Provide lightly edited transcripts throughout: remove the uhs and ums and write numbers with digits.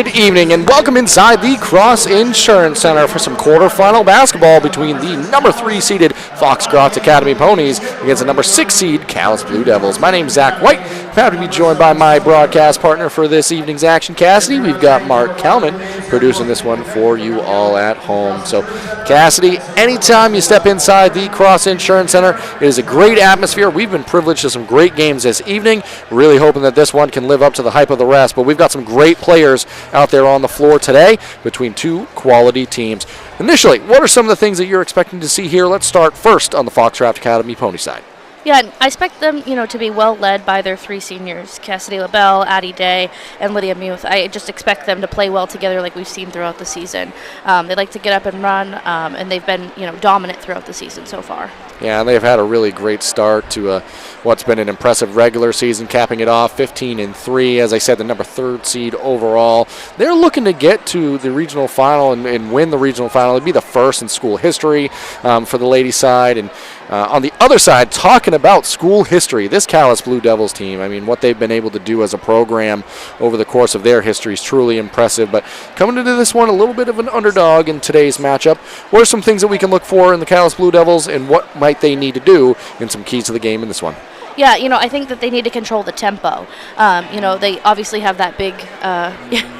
Good evening and welcome inside the Cross Insurance Center for some quarterfinal basketball between the number 3 seeded Foxcroft Academy Ponies against the number 6 seed Calais Blue Devils. My name's Zach White. Proud to be joined by my broadcast partner for this evening's action, Cassidy. We've got Mark Kalman producing this one for you all at home. So, Cassidy, anytime you step inside the Cross Insurance Center, it is a great atmosphere. We've been privileged to some great games this evening. Really hoping that this one can live up to the hype of the rest, but we've got some great players out there on the floor today between two quality teams. Initially, what are some of the things that you're expecting to see here? Let's start first on the Foxcroft Academy Pony side. Yeah, I expect them, to be well led by their 3 seniors, Cassidy LaBelle, Addie Day, and Lydia Muth. I just expect them to play well together like we've seen throughout the season. They like to get up and run, and they've been, dominant throughout the season so far. Yeah, and they've had a really great start to what's been an impressive regular season, capping it off 15-3. As I said, the number 3rd seed overall. They're looking to get to the regional final and win the regional final. It'd be the first in school history for the ladies' side. And on the other side, talking about school history, this Calais Blue Devils team, what they've been able to do as a program over the course of their history is truly impressive. But coming into this one, a little bit of an underdog in today's matchup. What are some things that we can look for in the Calais Blue Devils, and what might they need to do in some keys to the game in this one? Yeah, I think that they need to control the tempo. They obviously have that big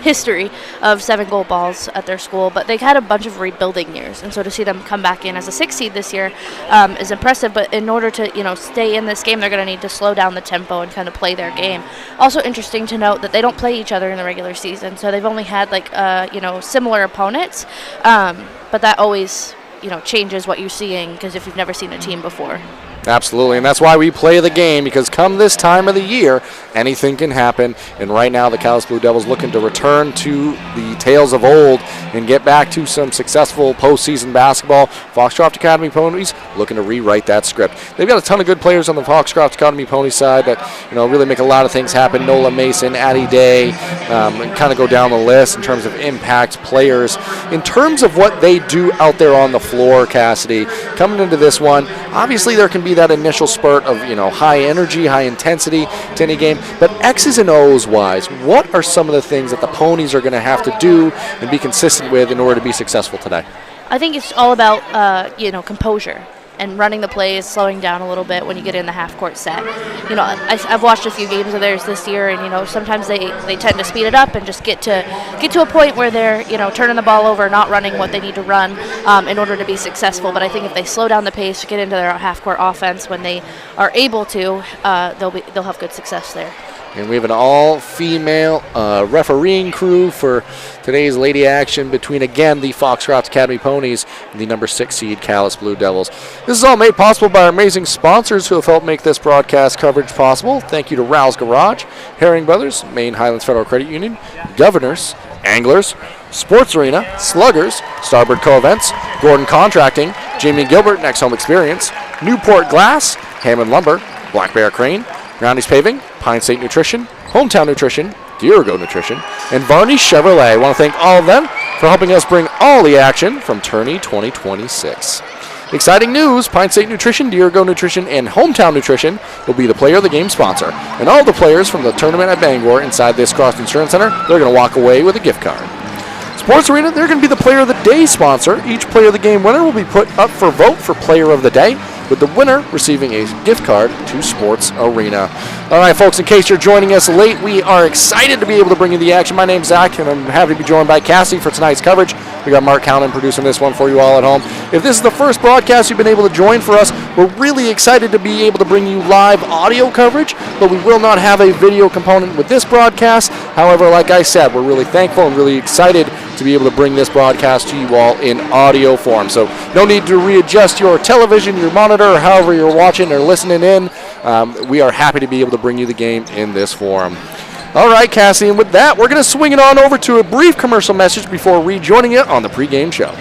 history of 7 gold balls at their school, but they had a bunch of rebuilding years, and so to see them come back in as a 6 seed this year is impressive. But in order to, stay in this game, they're going to need to slow down the tempo and kind of play their game. Also interesting to note that they don't play each other in the regular season, so they've only had similar opponents, but that always changes what you're seeing, because if you've never seen a team before. Absolutely, and that's why we play the game, because come this time of the year, anything can happen. And right now, the Calais Blue Devils looking to return to the tales of old and get back to some successful postseason basketball. Foxcroft Academy Ponies looking to rewrite that script. They've got a ton of good players on the Foxcroft Academy Pony side that really make a lot of things happen. Nola Mason, Addie Day, and kind of go down the list in terms of impact players. In terms of what they do out there on the floor, Cassidy, coming into this one, obviously there can be that initial spurt of high energy, high intensity to any game, but X's and O's wise, what are some of the things that the Ponies are going to have to do and be consistent with in order to be successful today? I think it's all about composure and running the plays, slowing down a little bit when you get in the half-court set. I've watched a few games of theirs this year, and sometimes they tend to speed it up and just get to a point where they're turning the ball over, not running what they need to run in order to be successful. But I think if they slow down the pace, get into their half-court offense when they are able to, they'll have good success there. And we have an all-female refereeing crew for today's lady action between, again, the Foxcroft Academy Ponies and the number 6 seed Calais Blue Devils. This is all made possible by our amazing sponsors who have helped make this broadcast coverage possible. Thank you to Rouse Garage, Herring Brothers, Maine Highlands Federal Credit Union, Governors, Anglers, Sports Arena, Sluggers, Starboard Co-Events, Gordon Contracting, Jamie Gilbert, Next Home Experience, Newport Glass, Hammond Lumber, Black Bear Crane, Roundy's Paving, Pine State Nutrition, Hometown Nutrition, Dirigo Nutrition, and Varney Chevrolet. I want to thank all of them for helping us bring all the action from Tourney 2026. Exciting news, Pine State Nutrition, Dirigo Nutrition, and Hometown Nutrition will be the player of the game sponsor. And all the players from the tournament at Bangor inside this Cross Insurance Center, they're going to walk away with a gift card. Sports Arena, they're going to be the player of the day sponsor. Each player of the game winner will be put up for vote for player of the day, with the winner receiving a gift card to Sports Arena. All right, folks, in case you're joining us late, we are excited to be able to bring you the action. My name's Zach, and I'm happy to be joined by Cassie for tonight's coverage. We got Mark Kalman producing this one for you all at home. If this is the first broadcast you've been able to join for us, we're really excited to be able to bring you live audio coverage, but we will not have a video component with this broadcast. However, like I said, we're really thankful and really excited to be able to bring this broadcast to you all in audio form. So no need to readjust your television, your monitor, or however you're watching or listening in. We are happy to be able to bring you the game in this form. All right, Cassie, and with that, we're going to swing it on over to a brief commercial message before rejoining it on the pregame show.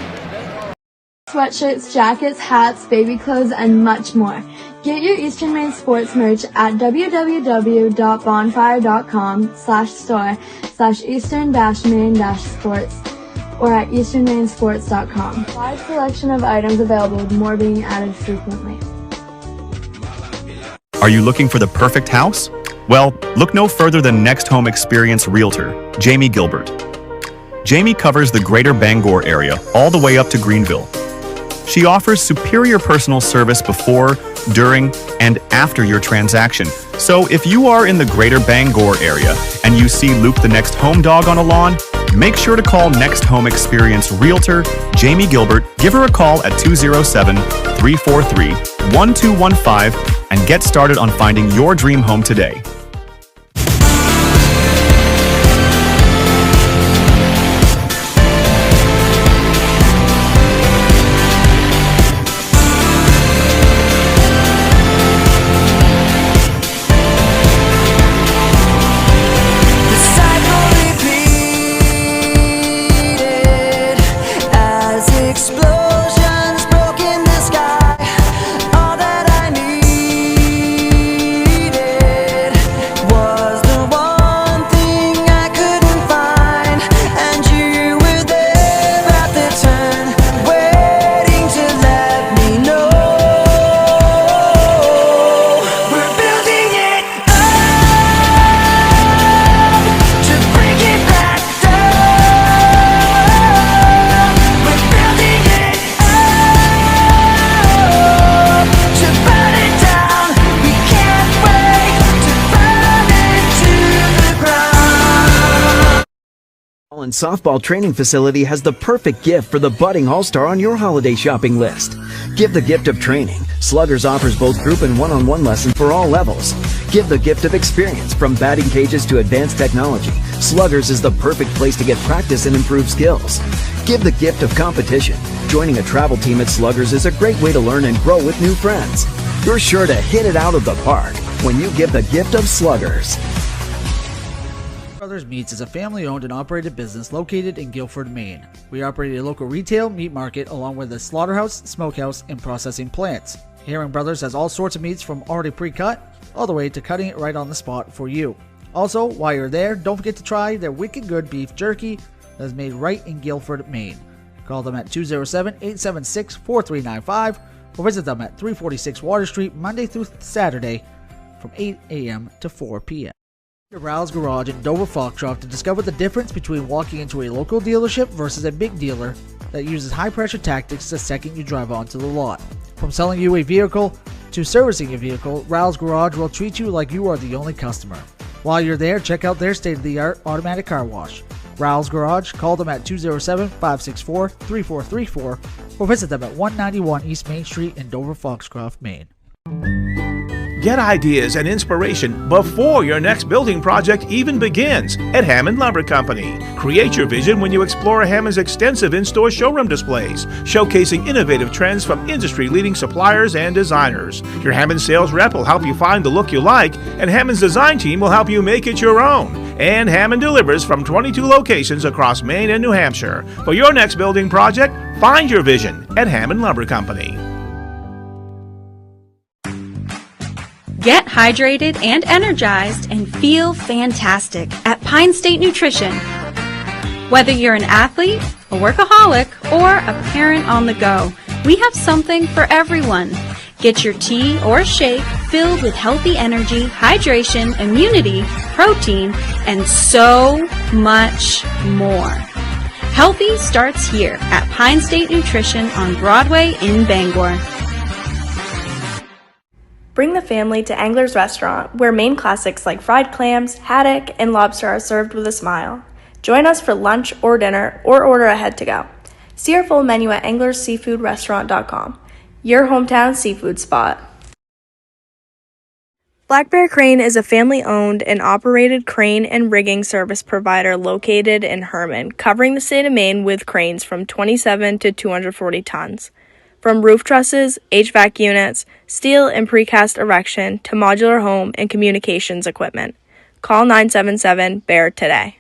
Sweatshirts, jackets, hats, baby clothes, and much more. Get your Eastern Maine sports merch at www.bonfire.com/store/eastern-maine-sports or at easternmainsports.com. Wide selection of items available, with more being added frequently. Are you looking for the perfect house? Well, look no further than Next Home Experience Realtor, Jamie Gilbert. Jamie covers the greater Bangor area all the way up to Greenville. She offers superior personal service before, during, and after your transaction. So if you are in the greater Bangor area and you see Luke the next home dog on a lawn, make sure to call Next Home Experience Realtor Jamie Gilbert. Give her a call at 207-343-1215 and get started on finding your dream home today. Softball training facility has the perfect gift for the budding all-star on your holiday shopping list. Give the gift of training. Sluggers offers both group and one-on-one lessons for all levels. Give the gift of experience. From batting cages to advanced technology, Sluggers is the perfect place to get practice and improve skills. Give the gift of competition. Joining a travel team at Sluggers is a great way to learn and grow with new friends. You're sure to hit it out of the park when you give the gift of Sluggers. Brothers Meats is a family-owned and operated business located in Guilford, Maine. We operate a local retail meat market along with a slaughterhouse, smokehouse, and processing plants. Herring Brothers has all sorts of meats from already pre-cut all the way to cutting it right on the spot for you. Also, while you're there, don't forget to try their wicked good beef jerky that is made right in Guilford, Maine. Call them at 207-876-4395 or visit them at 346 Water Street Monday through Saturday from 8 a.m. to 4 p.m. Rouse Garage in Dover Foxcroft to discover the difference between walking into a local dealership versus a big dealer that uses high-pressure tactics the second you drive onto the lot. From selling you a vehicle to servicing your vehicle, Rouse Garage will treat you like you are the only customer. While you're there, check out their state-of-the-art automatic car wash. Rouse Garage, call them at 207-564-3434 or visit them at 191 East Main Street in Dover Foxcroft, Maine. Get ideas and inspiration before your next building project even begins at Hammond Lumber Company. Create your vision when you explore Hammond's extensive in-store showroom displays, showcasing innovative trends from industry-leading suppliers and designers. Your Hammond sales rep will help you find the look you like, and Hammond's design team will help you make it your own. And Hammond delivers from 22 locations across Maine and New Hampshire. For your next building project, find your vision at Hammond Lumber Company. Get hydrated and energized and feel fantastic at Pine State Nutrition. Whether you're an athlete, a workaholic, or a parent on the go, we have something for everyone. Get your tea or shake filled with healthy energy, hydration, immunity, protein, and so much more. Healthy starts here at Pine State Nutrition on Broadway in Bangor. Bring the family to Angler's Restaurant, where Maine classics like fried clams, haddock, and lobster are served with a smile. Join us for lunch or dinner, or order ahead to go. See our full menu at anglersseafoodrestaurant.com, your hometown seafood spot. Black Bear Crane is a family-owned and operated crane and rigging service provider located in Herman, covering the state of Maine with cranes from 27 to 240 tons. From roof trusses, HVAC units, steel and precast erection to modular home and communications equipment. Call 977-BEAR today.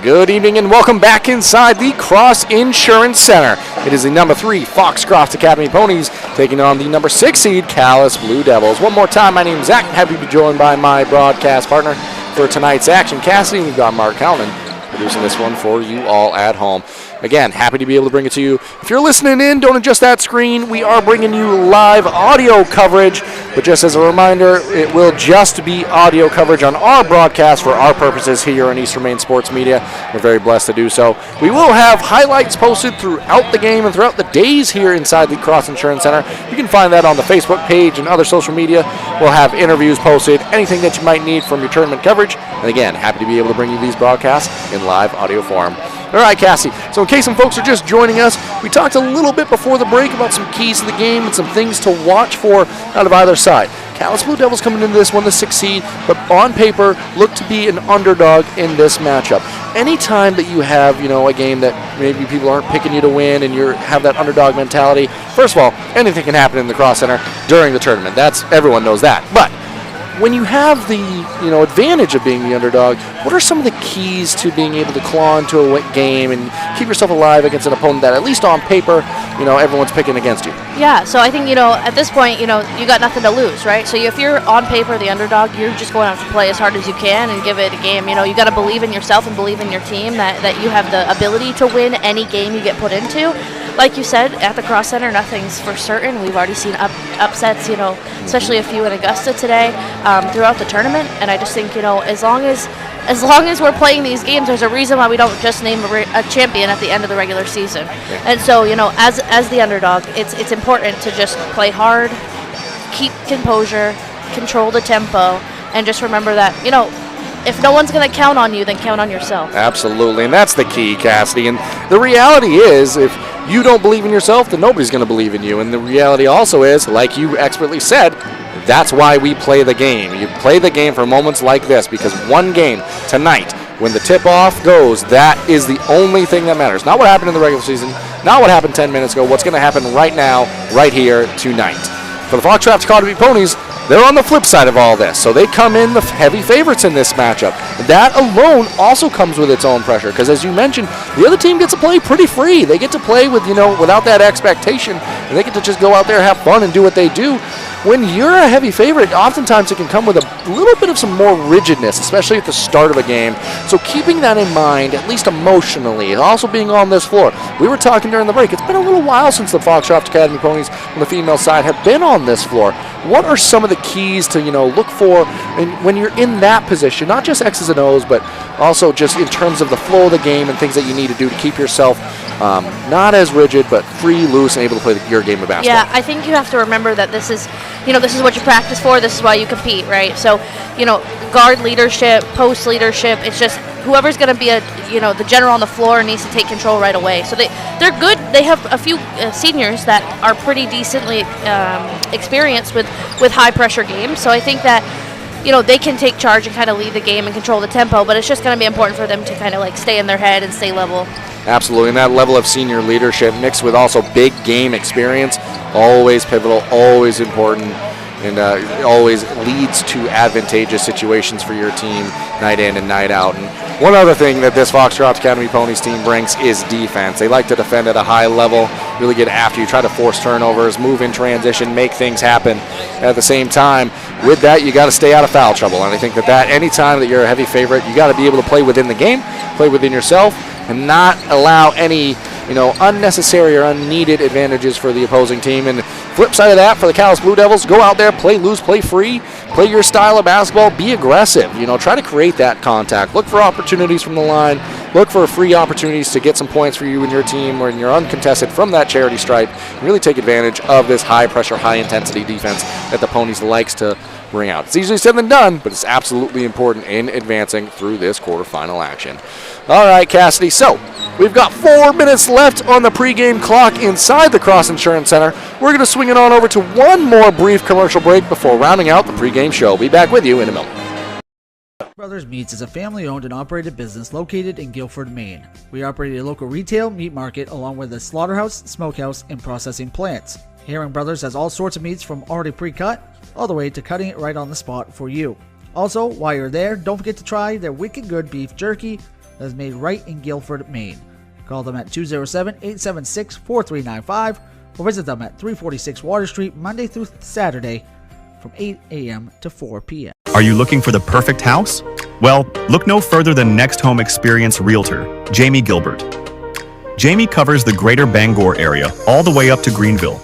Good evening and welcome back inside the Cross Insurance Center. It is the number 3 Foxcroft Academy Ponies taking on the number 6 seed Calais Blue Devils. One more time, my name is Zach. Happy to be joined by my broadcast partner for tonight's action, Cassidy. We've got Mark Hellman producing this one for you all at home. again, happy to be able to bring it to you. If you're listening in, don't adjust that screen. We are bringing you live audio coverage, but just as a reminder, it will just be audio coverage on our broadcast for our purposes here on Eastern Maine Sports Media. We're very blessed to do so. We will have highlights posted throughout the game and throughout the days here inside the Cross Insurance Center. You can find that on the Facebook page and other social media. We'll have interviews posted, anything that you might need from your tournament coverage. And again, happy to be able to bring you these broadcasts in live audio form. All right, Cassie. So in case some folks are just joining us, we talked a little bit before the break about some keys to the game and some things to watch for out of either side. Calais Blue Devils coming into this one the 6th seed, but on paper look to be an underdog in this matchup. Anytime that you have, a game that maybe people aren't picking you to win and you have that underdog mentality, first of all, anything can happen in the Cross Center during the tournament. Everyone knows that. But when you have the advantage of being the underdog, what are some of the keys to being able to claw into a game and keep yourself alive against an opponent that, at least on paper, everyone's picking against you? Yeah, so I think, at this point, you got nothing to lose, right? So if you're on paper the underdog, you're just going out to play as hard as you can and give it a game. You got to believe in yourself and believe in your team that you have the ability to win any game you get put into. Like you said, at the Cross Center, nothing's for certain. We've already seen upsets, especially a few in Augusta today, throughout the tournament. And I just think, as long as we're playing these games, there's a reason why we don't just name a champion at the end of the regular season. Yeah. And so, as the underdog, it's important to just play hard, keep composure, control the tempo, and just remember that, if no one's going to count on you, then count on yourself. Absolutely, and that's the key, Cassidy. And the reality is, if you don't believe in yourself, then nobody's going to believe in you. And the reality also is, like you expertly said, that's why we play the game. You play the game for moments like this, because one game tonight, when the tip-off goes, that is the only thing that matters. Not what happened in the regular season, not what happened 10 minutes ago, what's going to happen right now, right here, tonight. For the Foxcroft Academy Ponies, they're on the flip side of all this, so they come in the heavy favorites in this matchup. That alone also comes with its own pressure, because as you mentioned, the other team gets to play pretty free. They get to play with, without that expectation, and they get to just go out there, have fun, and do what they do. When you're a heavy favorite, oftentimes it can come with a little bit of some more rigidness, especially at the start of a game. So keeping that in mind, at least emotionally, also being on this floor. We were talking during the break, it's been a little while since the Foxcroft Academy Ponies on the female side have been on this floor. What are some of the keys to, look for when you're in that position, not just X's and O's, but also just in terms of the flow of the game and things that you need to do to keep yourself not as rigid, but free, loose, and able to play your game of basketball? Yeah, I think you have to remember that this is what you practice for, this is why you compete, right? So, guard leadership, post leadership, it's just whoever's going to be the general on the floor needs to take control right away. So they're good. They have a few seniors that are pretty decently experienced with high pressure games. So I think that they can take charge and kind of lead the game and control the tempo, but it's just going to be important for them to kind of stay in their head and stay level. Absolutely, and that level of senior leadership mixed with also big game experience, always pivotal, always important, and always leads to advantageous situations for your team night in and night out. And one other thing that this Foxcroft Academy Ponies team brings is defense. They like to defend at a high level, really get after you, try to force turnovers, move in transition, make things happen. At the same time, with that, you got to stay out of foul trouble. And I think that any time that you're a heavy favorite, you got to be able to play within the game, play within yourself, and not allow any unnecessary or unneeded advantages for the opposing team. And flip side of that, for the Calais Blue Devils, go out there, play loose, play free, play your style of basketball, be aggressive. Try to create that contact. Look for opportunities from the line. Look for free opportunities to get some points for you and your team when you're uncontested from that charity stripe. And really take advantage of this high-pressure, high-intensity defense that the Ponies likes to bring out. It's easier said than done, but it's absolutely important in advancing through this quarterfinal action. All right, Cassidy, so we've got 4 minutes left on the pregame clock inside the Cross Insurance Center. We're going to swing it on over to one more brief commercial break before rounding out the pregame show. Be back with you in a moment. Brothers Meats is a family-owned and operated business located in Guilford, Maine. We operate a local retail meat market along with a slaughterhouse, smokehouse, and processing plants. Herring Brothers has all sorts of meats from already pre-cut all the way to cutting it right on the spot for you. Also, while you're there, don't forget to try their wicked good beef jerky that is made right in Guilford, Maine. Call them at 207-876-4395 or visit them at 346 Water Street Monday through Saturday from 8 a.m. to 4 p.m. Are you looking for the perfect house? Well, look no further than Next Home Experience Realtor, Jamie Gilbert. Jamie covers the greater Bangor area all the way up to Greenville.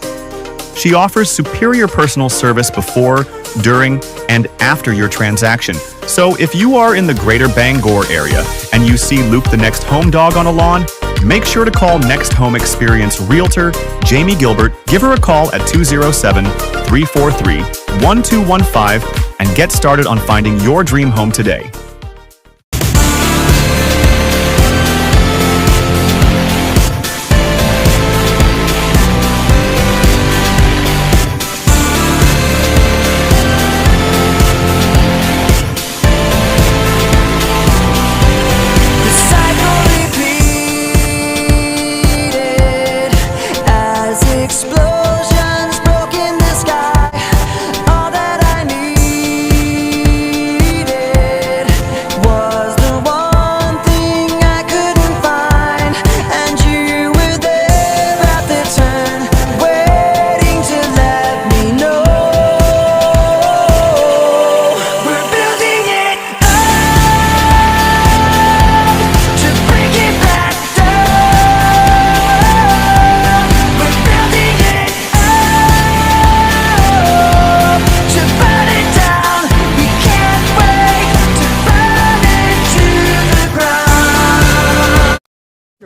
She offers superior personal service before, during, and after your transaction. So if you are in the greater Bangor area and you see Luke the next home dog on a lawn, make sure to call Next Home Experience Realtor Jamie Gilbert. Give her a call at 207-343-1215 and get started on finding your dream home today.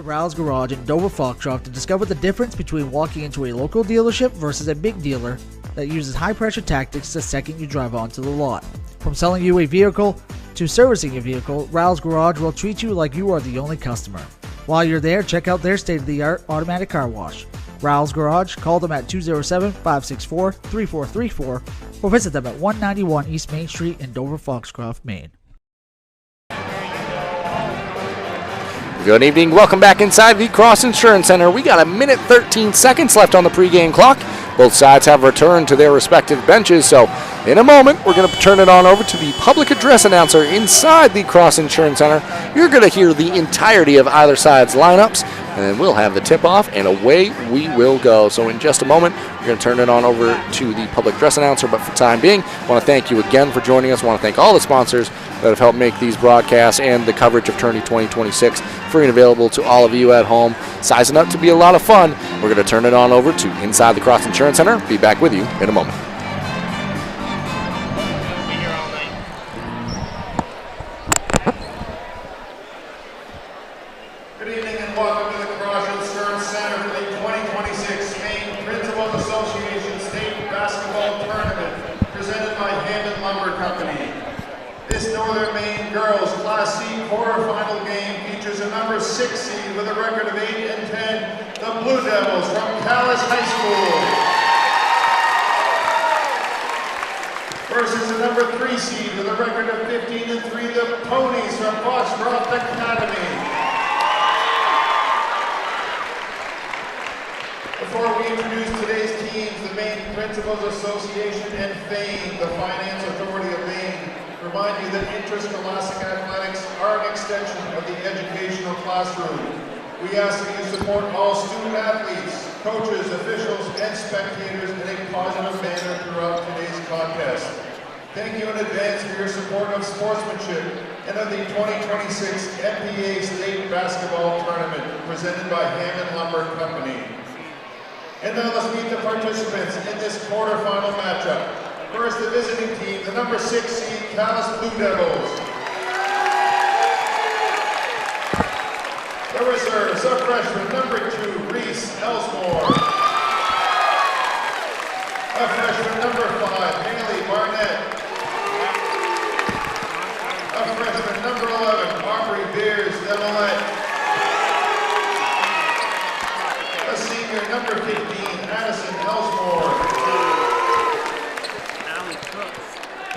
Rouse Garage in Dover Foxcroft to discover the difference between walking into a local dealership versus a big dealer that uses high-pressure tactics the second you drive onto the lot. From selling you a vehicle to servicing your vehicle, Rouse Garage will treat you like you are the only customer. While you're there, check out their state-of-the-art automatic car wash. Rouse Garage, call them at 207-564-3434 or visit them at 191 East Main Street in Dover Foxcroft, Maine. Good evening. Welcome back inside the Cross Insurance Center. We got a minute 13 seconds left on the pregame clock. Both sides have returned to their respective benches, so in a moment we're going to turn it on over to the public address announcer inside the Cross Insurance Center. You're going to hear the entirety of either side's lineups, and then we'll have the tip-off, and away we will go. So in just a moment, we're going to turn it on over to the public address announcer, but for the time being, I want to thank you again for joining us. I want to thank all the sponsors that have helped make these broadcasts and the coverage of Tourney 2026 free and available to all of you at home. Sizing up to be a lot of fun. We're going to turn it on over to inside the Cross Insurance Center. Be back with you in a moment. Good evening and welcome to the Cross Insurance Center for the 2026 Maine Principals Association State Basketball Tournament presented by Hammond Lumber Company. This Northern Maine Girls Class C quarterfinal game features a number 6 seed with a record of 8 and 10, the Blue Devils from Calais High School, versus a number 3 seed with a record of 15 and 3, the Ponies from Foxcroft Academy. Before we introduce today's teams, the Maine Principals Association and FAME, the Finance Authority of Maine, remind you that interscholastic athletics are an extension of the educational classroom. We ask that you support all student athletes, coaches, officials, and spectators in a positive manner throughout today's contest. Thank you in advance for your support of sportsmanship and of the 2026 MPA State Basketball Tournament presented by Hammond Lumber Company. And now let's meet the participants in this quarterfinal matchup. First, the visiting team, the number 6 seed Calais Blue Devils. The reserves, a freshman, number 2, Reese Elsmore. A freshman, number 5, Haley Barnett. A freshman, number 11, Aubrey Beers Demolet. A senior, number 15, Addison Elsmore.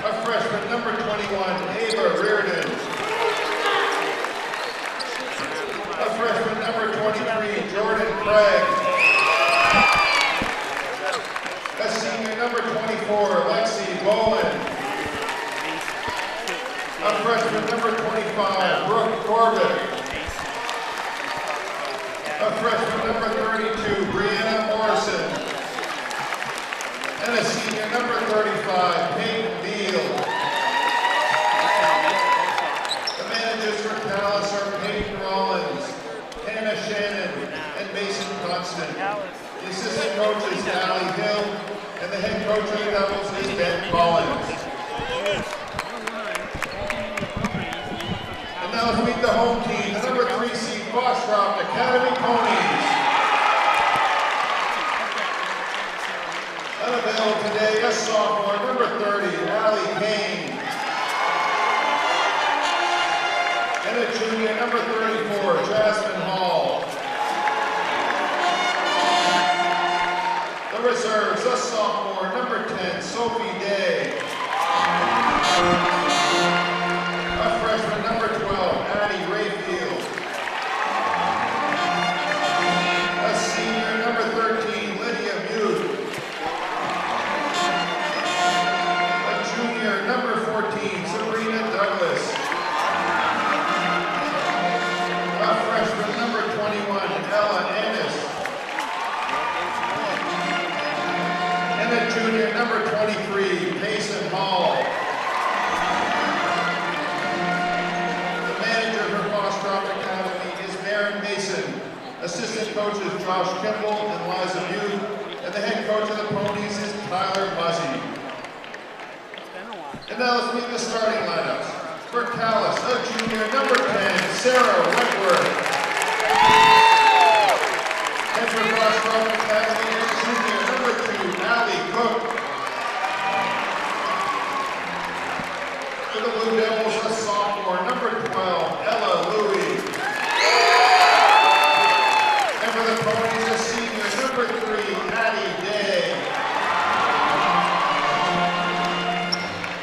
A freshman, number 21, Ava Reardon. A freshman, number 23, Jordan Craig. A senior, number 24, Lexi Bowen. A freshman, number 25, Brooke Corbett. A freshman, number 32, Brianna Morrison. And a senior, number 35, Peyton Beal. The managers for Calais are Peyton Rollins, Hannah Shannon, coach is Allie Hill, and the head coach of the Devils is Ben Collins. And now let's meet the home team, the number 3 seed Foxcroft Academy Ponies. Unavailable today, a sophomore, number 30, Allie Kane. And a junior, number 34, Jasmine Hall. The reserves, a sophomore, number 10, Sophie Day. A freshman, number 12, Addie Rayfield. A senior, number 13, Lydia Mute. A junior, number 14, Sabrina Douglas. A freshman, number 21, Ella Ennis. And a junior, number 23, Mason Hall. The manager for Foxcroft Academy is Maren Mason. Assistant coaches Josh Kimball and Liza Mute. And the head coach of the Ponies is Tyler Muzzy. And now let's meet the starting lineups. For Calais, a junior, number 10, Sarah Wentworth. And for Foxcroft Academy, a junior, number 2, Allie Cook. For the Blue Devils, a sophomore, number 12, Ella Louie. And for the Ponies, a senior, number 3, Addie Day.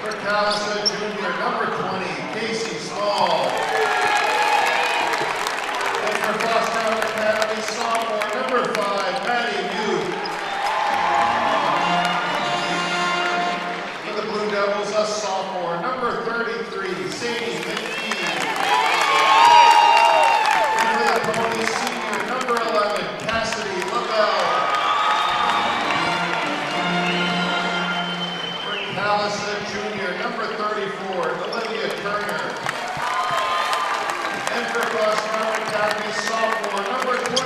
For Calais, a junior, number 20, Casey Small. And for Foxcroft Academy, sophomore, number 5, Maddie Youth. For the Blue Devils, a sophomore, number 33, Sadie McKee. And for the Ponies, senior, number 11, Cassidy LaBelle. For Calais, a junior, number 34, Olivia Turner. And for Foxcroft Academy, sophomore, number 22,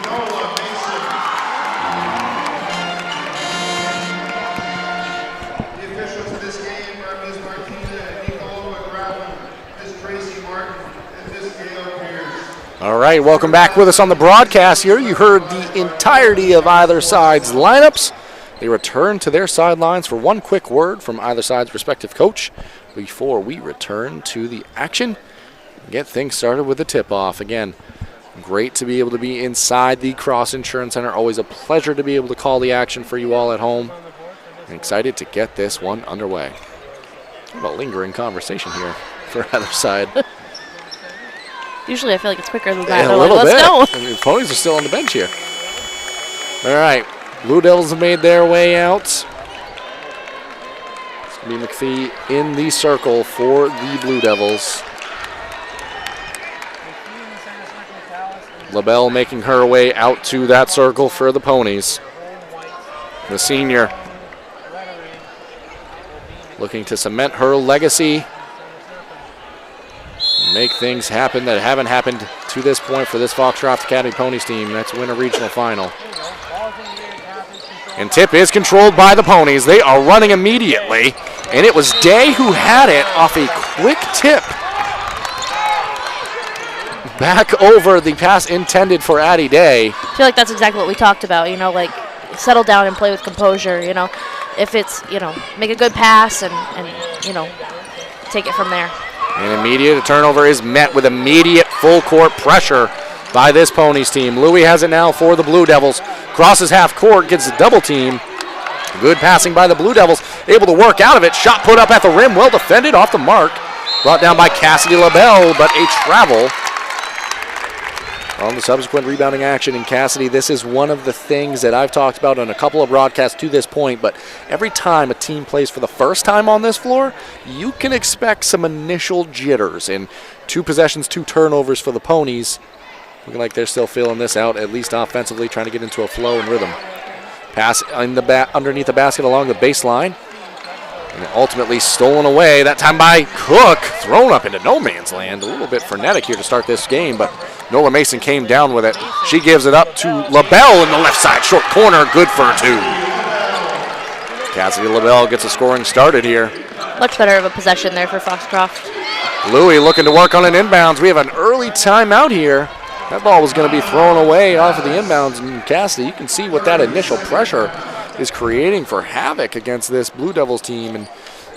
Nola Mason. The officials of this game are Ms. Martina Nicolo McGraven, Ms. Tracy Martin, and Ms. Gail Pierce. All right, welcome back with us on the broadcast here. You heard the entirety of either side's lineups. They return to their sidelines for one quick word from either side's respective coach before we return to the action and get things started with the tip-off. Again, great to be able to be inside the Cross Insurance Center. Always a pleasure to be able to call the action for you all at home. And excited to get this one underway. What a lingering conversation here for either side. Usually I feel like it's quicker than that. Yeah, They're a like, little bit. let's go. And the Ponies are still on the bench here. All right, Blue Devils have made their way out. It's going to be McPhee in the circle for the Blue Devils. LaBelle making her way out to that circle for the Ponies. The senior looking to cement her legacy, make things happen that haven't happened to this point for this Foxcroft Academy Ponies team. That's win a regional final. And tip is controlled by the Ponies. They are running immediately, and it was Day who had it off a quick tip. Back over the pass intended for Addie Day. I feel like that's exactly what we talked about, you know, like settle down and play with composure, you know. If it's, you know, make a good pass and you know, take it from there. And immediate turnover is met with immediate full court pressure by this Ponies team. Louie has it now for the Blue Devils. Crosses half court, gets a double team. Good passing by the Blue Devils, able to work out of it. Shot put up at the rim, well defended, off the mark. Brought down by Cassidy LaBelle, but a travel on the subsequent rebounding action. And Cassidy, this is one of the things that I've talked about on a couple of broadcasts to this point, but every time a team plays for the first time on this floor, you can expect some initial jitters. And 2 possessions, 2 turnovers for the Ponies. Looking like they're still feeling this out, at least offensively, trying to get into a flow and rhythm. Pass in the underneath the basket along the baseline. And ultimately stolen away, that time by Cook, thrown up into no man's land. A little bit frenetic here to start this game, but Nola Mason came down with it. She gives it up to LaBelle in the left side, short corner, good for 2. Cassidy LaBelle gets a scoring started here. Much better of a possession there for Foxcroft. Louis looking to work on an inbounds. We have an early timeout here. That ball was going to be thrown away off of the inbounds, and Cassidy, you can see what that initial pressure is creating for havoc against this Blue Devils team. And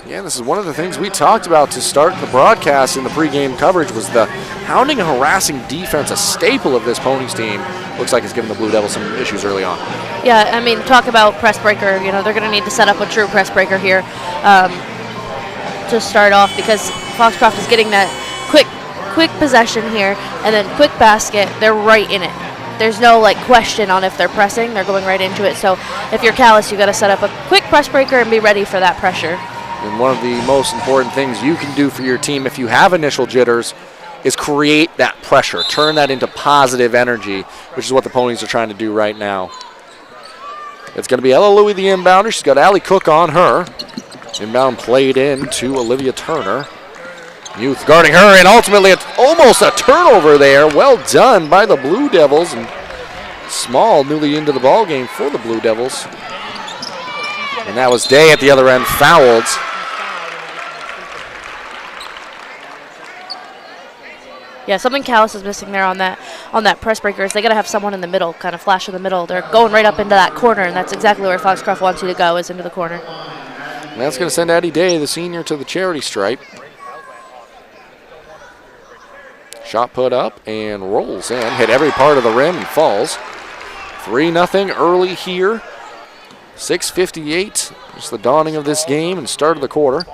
yeah, this is one of the things we talked about to start the broadcast in the pregame coverage was the hounding and harassing defense, a staple of this Ponies team. Looks like it's giving the Blue Devils some issues early on. Yeah, I mean, talk about press breaker. You know, they're going to need to set up a true press breaker here to start off, because Foxcroft is getting that quick possession here and then quick basket. They're right in it. There's no question on if they're pressing. They're going right into it. So if you're Calais, you got to set up a quick press breaker and be ready for that pressure. And one of the most important things you can do for your team if you have initial jitters is create that pressure. Turn that into positive energy, which is what the Ponies are trying to do right now. It's going to be Ella Louie, the inbounder. She's got Allie Cook on her. Inbound played in to Olivia Turner. Youth guarding her, and ultimately it's almost a turnover there. Well done by the Blue Devils. And Small newly into the ball game for the Blue Devils. And that was Day at the other end, fouled. Yeah, something Calais is missing there on that press breaker is they got to have someone in the middle, kind of flash in the middle. They're going right up into that corner, and that's exactly where Foxcroft wants you to go, is into the corner. And that's going to send Addie Day, the senior, to the charity stripe. Shot put up and rolls in, hit every part of the rim and falls. 3-0 early here. 6:58, just the dawning of this game and start of the quarter.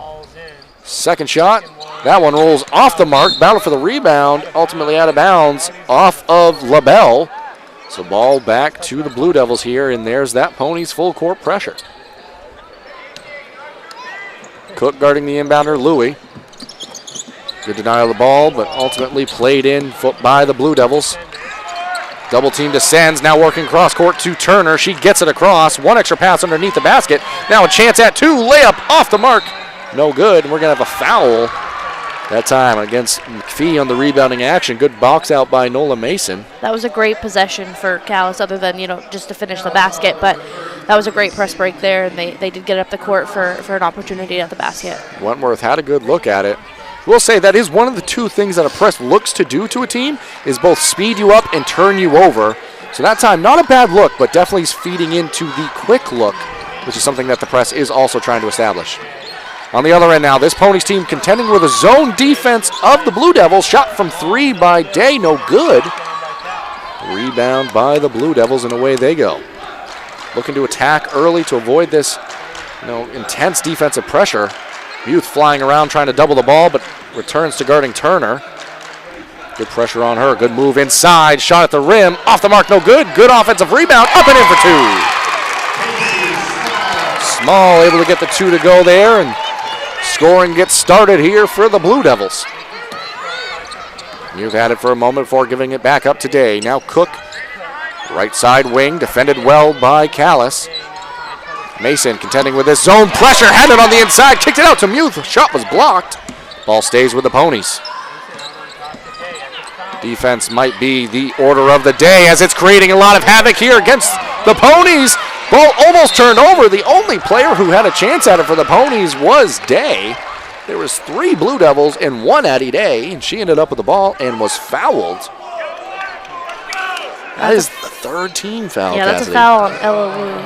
Second shot, that one rolls off the mark. Battle for the rebound, ultimately out of bounds off of LaBelle. So ball back to the Blue Devils here, and there's that Ponies full court pressure. Cook guarding the inbounder, Louie. Good denial of the ball, but ultimately played in by the Blue Devils. Double team descends, now working cross court to Turner. She gets it across, one extra pass underneath the basket. Now a chance at 2, layup off the mark. No good, and we're going to have a foul that time against McPhee on the rebounding action. Good box out by Nola Mason. That was a great possession for Calais, other than, just to finish the basket, but that was a great press break there, and they did get up the court for an opportunity at the basket. Wentworth had a good look at it. We'll say that is one of the two things that a press looks to do to a team, is both speed you up and turn you over. So that time, not a bad look, but definitely is feeding into the quick look, which is something that the press is also trying to establish. On the other end now, this Ponies team contending with a zone defense of the Blue Devils. Shot from 3 by Day, no good. Rebound by the Blue Devils, and away they go. Looking to attack early to avoid this intense defensive pressure. Youth flying around trying to double the ball, but returns to guarding Turner. Good pressure on her. Good move inside. Shot at the rim. Off the mark, no good. Good offensive rebound. Up and in for 2. Small able to get the 2 to go there, and scoring gets started here for the Blue Devils. You've had it for a moment before giving it back up to Day. Now Cook, right side wing, defended well by Calais. Mason contending with this zone pressure, had it on the inside, kicked it out to Muth. Shot was blocked. Ball stays with the Ponies. Defense might be the order of the day, as it's creating a lot of havoc here against the Ponies. Ball almost turned over. The only player who had a chance at it for the Ponies was Day. There was 3 Blue Devils and 1 Addie Day, and she ended up with the ball and was fouled. That is the 3rd team foul, Yeah, that's Cassidy. a foul on Ella Louie.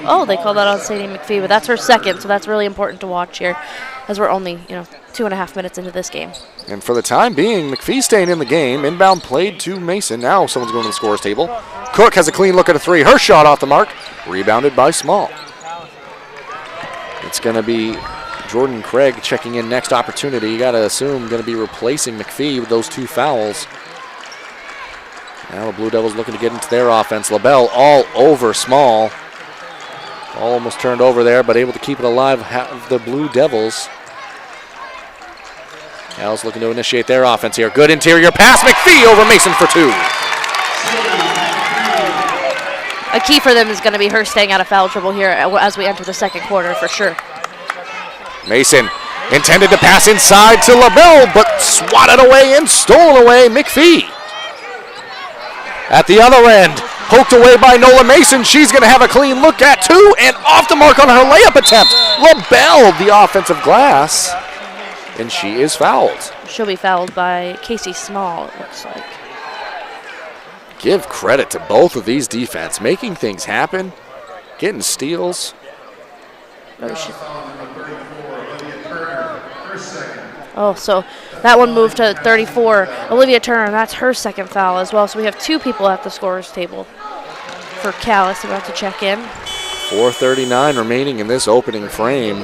Oh, they called that on Sadie McPhee, but that's her second, so that's really important to watch here, as we're only 2.5 minutes into this game. And for the time being, McPhee staying in the game. Inbound played to Mason. Now someone's going to the scorer's table. Cook has a clean look at a 3. Her shot off the mark. Rebounded by Small. It's going to be Jordan Craig checking in next opportunity. You got to assume going to be replacing McPhee with those 2 fouls. Now the Blue Devils looking to get into their offense. LaBelle all over Small. Almost turned over there, but able to keep it alive. The Blue Devils. Cal's looking to initiate their offense here. Good interior pass. McPhee over Mason for 2. a key for them is going to be her staying out of foul trouble here as we enter the second quarter for sure. Mason intended to pass inside to LaBelle, but swatted away and stolen away McPhee. At the other end, poked away by Nola Mason. She's going to have a clean look at two and off the mark on her layup attempt. LaBelle, the offensive glass, and she is fouled. She'll be fouled by Casey Small, it looks like. Give credit to both of these defense, making things happen, getting steals. Oh, so that one moved to 34. Olivia Turner, that's her second foul as well. So we have two people at the scorer's table for Calais about to check in. 4:39 remaining in this opening frame.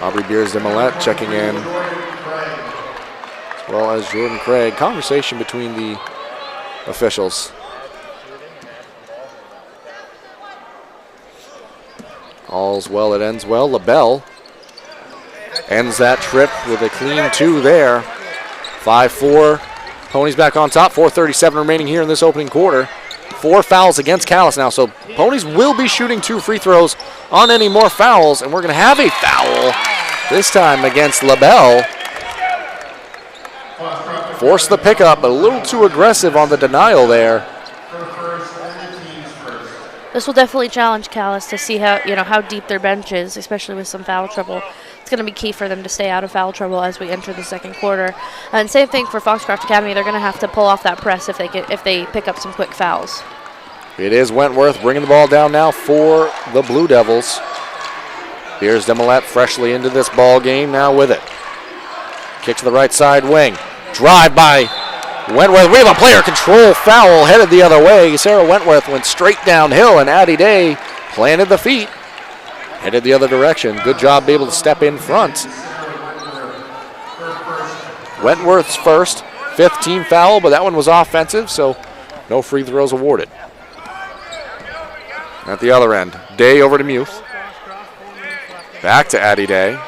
Aubrey Beers-Demolette checking in, as well as Jordan Craig. Conversation between the officials. All's well, it ends well. LaBelle ends that trip with a clean two there. 5-4. Ponies back on top. 4:37 remaining here in this opening quarter. 4 fouls against Calais now, so Ponies will be shooting 2 free throws on any more fouls, and we're going to have a foul this time against LaBelle. Forced the pickup, but a little too aggressive on the denial there. This will definitely challenge Calais to see how deep their bench is, especially with some foul trouble. It's going to be key for them to stay out of foul trouble as we enter the second quarter. And same thing for Foxcroft Academy. They're going to have to pull off that press if they pick up some quick fouls. It is Wentworth bringing the ball down now for the Blue Devils. Beers-Demolette freshly into this ball game now with it. Kick to the right side wing. Drive by Wentworth. We have a player control foul headed the other way. Sarah Wentworth went straight downhill, and Addie Day planted the feet, headed the other direction. Good job being able to step in front. Wentworth's first, 5th team foul, but that one was offensive, so no free throws awarded. At the other end, Day over to Muth. Back to Addie Day.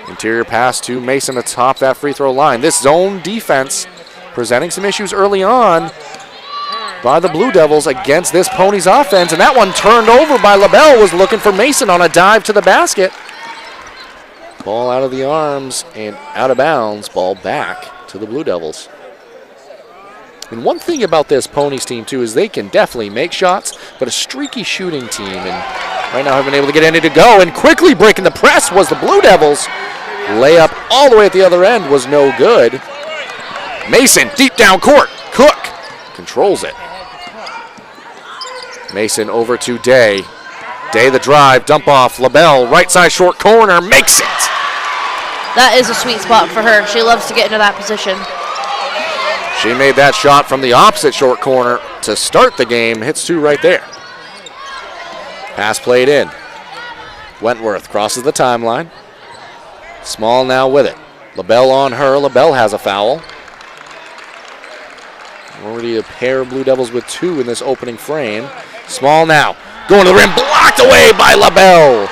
Interior pass to Mason atop that free throw line. This zone defense presenting some issues early on by the Blue Devils against this Ponies offense, and that one turned over by LaBelle, was looking for Mason on a dive to the basket. Ball out of the arms and out of bounds, ball back to the Blue Devils. And one thing about this Ponies team too is they can definitely make shots, but a streaky shooting team, and right now have been able to get any to go, and quickly breaking the press was the Blue Devils. Layup all the way at the other end was no good. Mason, deep down court. Cook controls it. Mason over to Day. Day the drive, dump off. LaBelle, right side short corner, makes it. That is a sweet spot for her. She loves to get into that position. She made that shot from the opposite short corner to start the game. Hits 2 right there. Pass played in. Wentworth crosses the timeline. Small now with it. LaBelle on her. LaBelle has a foul. Already a pair of Blue Devils with 2 in this opening frame. Small now. Going to the rim. Blocked away by LaBelle.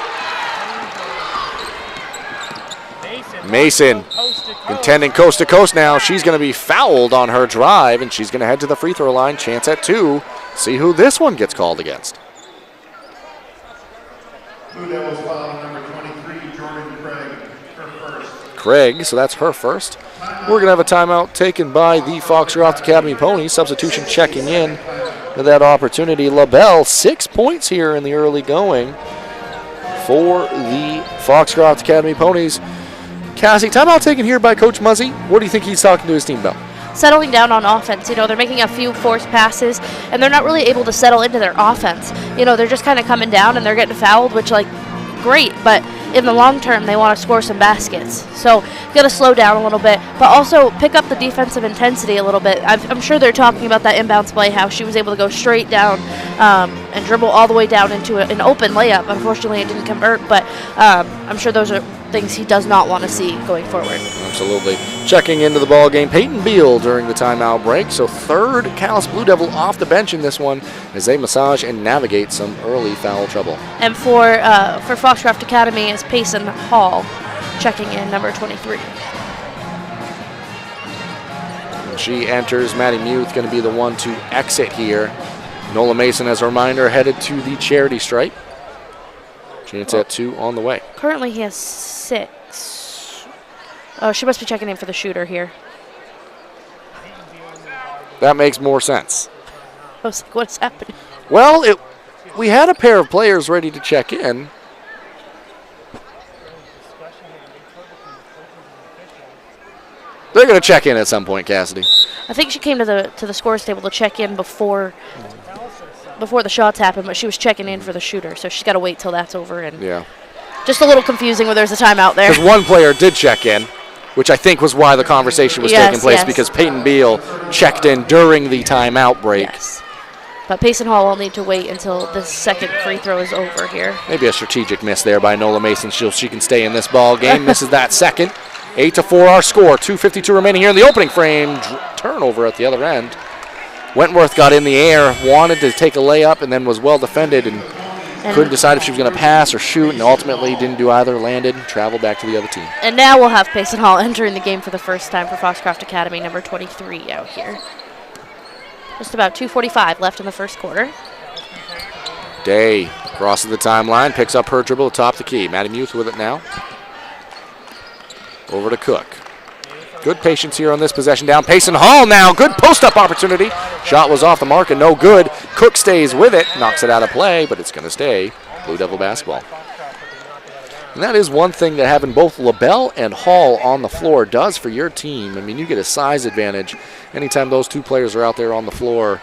Mason intending coast to coast now. She's going to be fouled on her drive, and she's going to head to the free throw line. Chance at 2. See who this one gets called against. Blue Devils foul number 23, Jordan Craig, her first. Craig, so that's her first. We're going to have a timeout taken by the Foxcroft Academy Ponies. Substitution checking in to that opportunity. LaBelle, 6 points here in the early going for the Foxcroft Academy Ponies. Cassie, timeout taken here by Coach Muzzy. What do you think he's talking to his team about? Settling down on offense. They're making a few forced passes, and they're not really able to settle into their offense. They're just kind of coming down, and they're getting fouled, which, great, but in the long term, they want to score some baskets. So, got to slow down a little bit, but also pick up the defensive intensity a little bit. I'm sure they're talking about that inbounds play, how she was able to go straight down and dribble all the way down into an open layup. Unfortunately, it didn't convert, but I'm sure those are things he does not want to see going forward. Absolutely. Checking into the ball game, Peyton Beal during the timeout break. So 3rd Calais Blue Devil off the bench in this one as they massage and navigate some early foul trouble. And for Foxcroft Academy is Payson Hall checking in, number 23. When she enters, Maddie Muth going to be the one to exit here. Nola Mason, as a reminder, headed to the charity stripe. Chance at 2 on the way. Currently he has 6. Oh, she must be checking in for the shooter here. That makes more sense. I was like, what's happening? Well, we had a pair of players ready to check in. They're going to check in at some point, Cassidy. I think she came to the scores table to check in before the shots happened, but she was checking in for the shooter, so she's got to wait till that's over. And yeah, just a little confusing when there's a timeout there. Because one player did check in, which I think was why the conversation was taking place, because Peyton Beal checked in during the timeout break. Yes. But Payson Hall will need to wait until the second free throw is over here. Maybe a strategic miss there by Nola Mason. She can stay in this ball game. Misses that second. 8-4 our score. 2:52 remaining here in the opening frame. Turnover at the other end. Wentworth got in the air, wanted to take a layup, and then was well defended and couldn't decide if she was going to pass or shoot, and ultimately didn't do either, landed, traveled back to the other team. And now we'll have Payson Hall entering the game for the first time for Foxcroft Academy, number 23 out here. Just about 2:45 left in the first quarter. Day crosses the timeline, picks up her dribble atop the key. Maddie Muth with it now. Over to Cook. Good patience here on this possession down. Payson Hall now. Good post-up opportunity. Shot was off the mark and no good. Cook stays with it. Knocks it out of play, but it's going to stay Blue Devil basketball. And that is one thing that having both LaBelle and Hall on the floor does for your team. I mean, you get a size advantage anytime those two players are out there on the floor.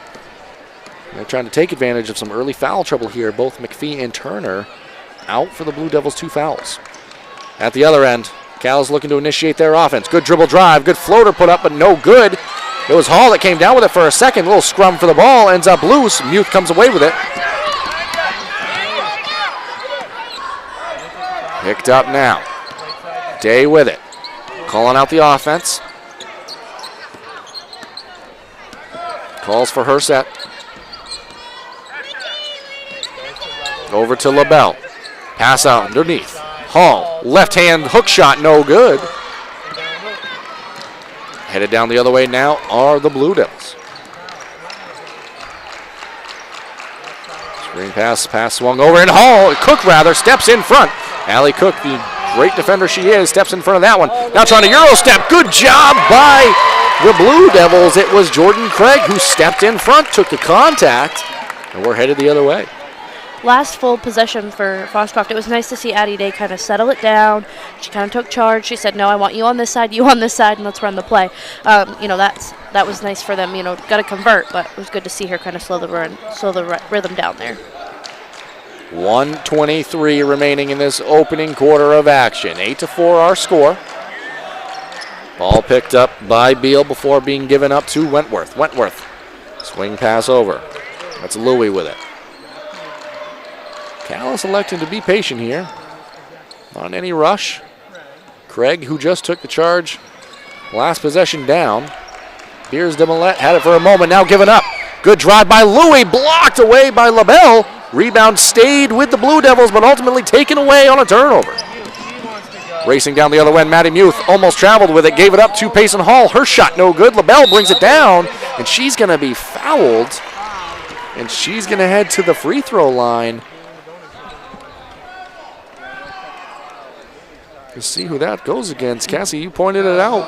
And they're trying to take advantage of some early foul trouble here. Both McPhee and Turner out for the Blue Devils, 2 fouls. At the other end, Cal's looking to initiate their offense. Good dribble drive, good floater put up, but no good. It was Hall that came down with it for a second. Little scrum for the ball, ends up loose. Muth comes away with it. Picked up now. Day with it. Calling out the offense. Calls for her set. Over to LaBelle. Pass out underneath. Hall, left hand hook shot, no good. Headed down the other way now are the Blue Devils. Screen pass swung over, and Hall, Cook rather, steps in front. Allie Cook, the great defender she is, steps in front of that one. Now trying to Euro step. Good job by the Blue Devils. It was Jordan Craig who stepped in front, took the contact, and we're headed the other way. Last full possession for Foxcroft. It was nice to see Addie Day kind of settle it down. She kind of took charge. She said, no, I want you on this side, you on this side, and let's run the play. That was nice for them. Got to convert, but it was good to see her kind of slow the rhythm down there. 1:23 remaining in this opening quarter of action. 8-4 our score. Ball picked up by Beal before being given up to Wentworth. Wentworth, swing pass over. That's Louie with it. Calais electing to be patient here. Not in any rush. Craig, who just took the charge last possession down. Beers de Millette had it for a moment, now given up. Good drive by Louie, blocked away by LaBelle. Rebound stayed with the Blue Devils, but ultimately taken away on a turnover. Racing down the other end, Maddie Muth almost traveled with it, gave it up to Payson Hall. Her shot no good. LaBelle brings it down, and she's going to be fouled. And she's going to head to the free throw line. Let's see who that goes against. Cassie, you pointed it out.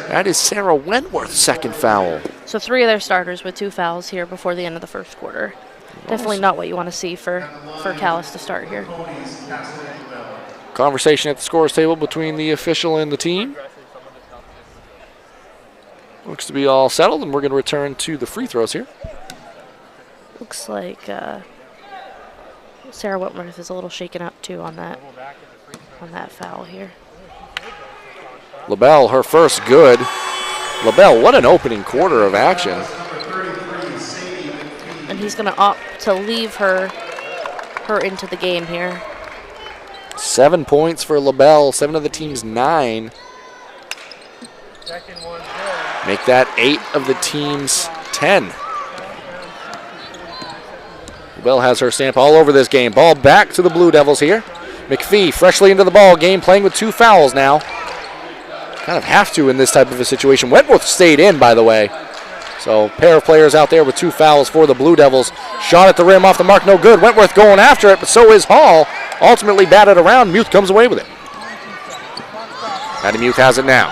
That is Sarah Wentworth's second foul. So 3 of their starters with 2 fouls here before the end of the first quarter. Definitely not what you want to see for Calais to start here. Conversation at the scores table between the official and the team. Looks to be all settled, and we're going to return to the free throws here. Looks like Sarah Wentworth is a little shaken up too on that foul here. LaBelle, her first good. LaBelle, what an opening quarter of action. And he's going to opt to leave her into the game here. 7 points for LaBelle, 7 of the team's 9. Make that 8 of the team's 10. LaBelle has her stamp all over this game. Ball back to the Blue Devils here. McPhee freshly into the ball game, playing with 2 fouls now. kind of have to in this type of a situation. Wentworth stayed in, by the way. So pair of players out there with 2 fouls for the Blue Devils. Shot at the rim off the mark, no good. Wentworth going after it, but so is Hall. Ultimately batted around. Muth comes away with it. Matty Muth has it now.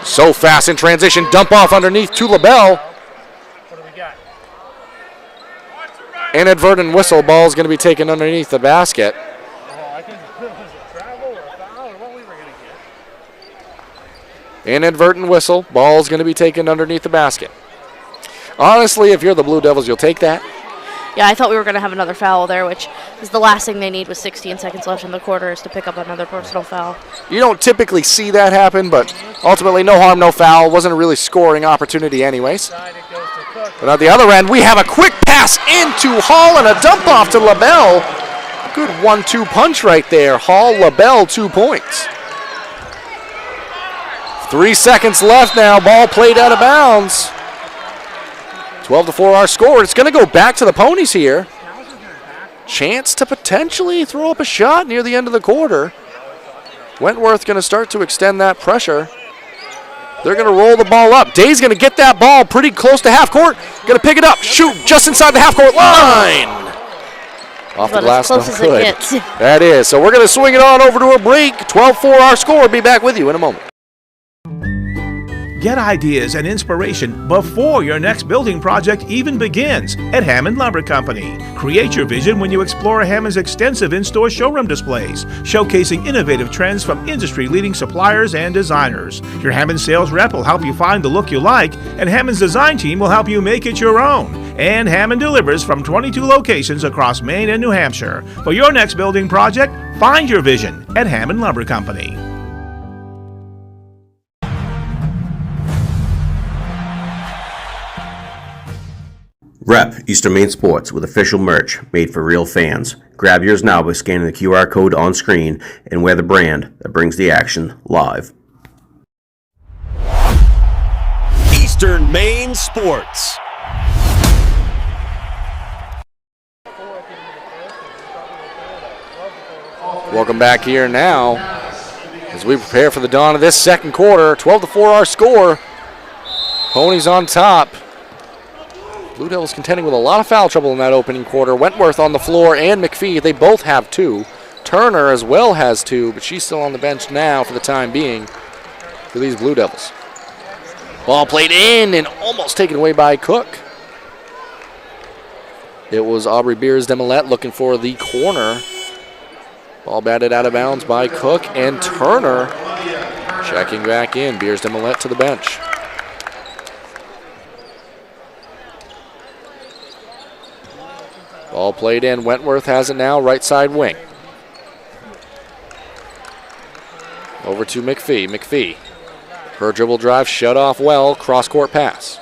So fast in transition. Dump off underneath to LaBelle. Inadvertent whistle. Ball is going to be taken underneath the basket. Inadvertent whistle. Ball is going to be taken underneath the basket. Honestly, if you're the Blue Devils, you'll take that. Yeah, I thought we were going to have another foul there, which is the last thing they need with 16 seconds left in the quarter is to pick up another personal foul. You don't typically see that happen, but ultimately no harm, no foul. Wasn't a really scoring opportunity anyways. But at the other end, we have a quick pass into Hall and a dump off to LaBelle. Good 1-2 punch right there. Hall, LaBelle, 2 points. 3 seconds left now. Ball played out of bounds. 12-4 our score. It's going to go back to the Ponies here. Chance to potentially throw up a shot near the end of the quarter. Wentworth going to start to extend that pressure. They're going to roll the ball up. Day's going to get that ball pretty close to half court. Going to pick it up. Shoot just inside the half court line. Off the glass, no good. That is. So we're going to swing it on over to a break. 12-4 our score. Be back with you in a moment. Get ideas and inspiration before your next building project even begins at Hammond Lumber Company. Create your vision when you explore Hammond's extensive in-store showroom displays, showcasing innovative trends from industry-leading suppliers and designers. Your Hammond sales rep will help you find the look you like, and Hammond's design team will help you make it your own. And Hammond delivers from 22 locations across Maine and New Hampshire. For your next building project, find your vision at Hammond Lumber Company. Rep Eastern Maine Sports with official merch made for real fans. Grab yours now by scanning the QR code on screen and wear the brand that brings the action live. Eastern Maine Sports. Welcome back here now as we prepare for the dawn of this second quarter. 12-4 our score. Ponies on top. Blue Devils contending with a lot of foul trouble in that opening quarter. Wentworth on the floor and McPhee, they both have 2. Turner as well has 2, but she's still on the bench now for the time being for these Blue Devils. Ball played in and almost taken away by Cook. It was Aubrey Beers-Demolette looking for the corner. Ball batted out of bounds by Cook, and Turner checking back in. Beers-Demolette to the bench. Ball played in. Wentworth has it now, right side wing. Over to McPhee. McPhee. Her dribble drive shut off well. Cross-court pass.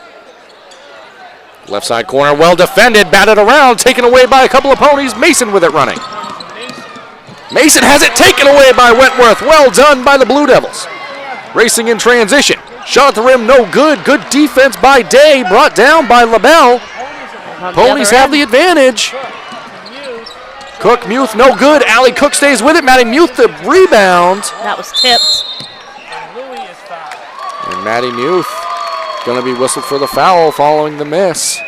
Left side corner, well defended. Batted around, taken away by a couple of Ponies. Mason with it running. Mason has it taken away by Wentworth. Well done by the Blue Devils. Racing in transition. Shot at the rim, no good. Good defense by Day. Brought down by LaBelle. Ponies have the advantage. Cook, Muth, no good. Allie Cook stays with it. Matty Muth the rebound. That was tipped. And Matty Muth going to be whistled for the foul following the miss.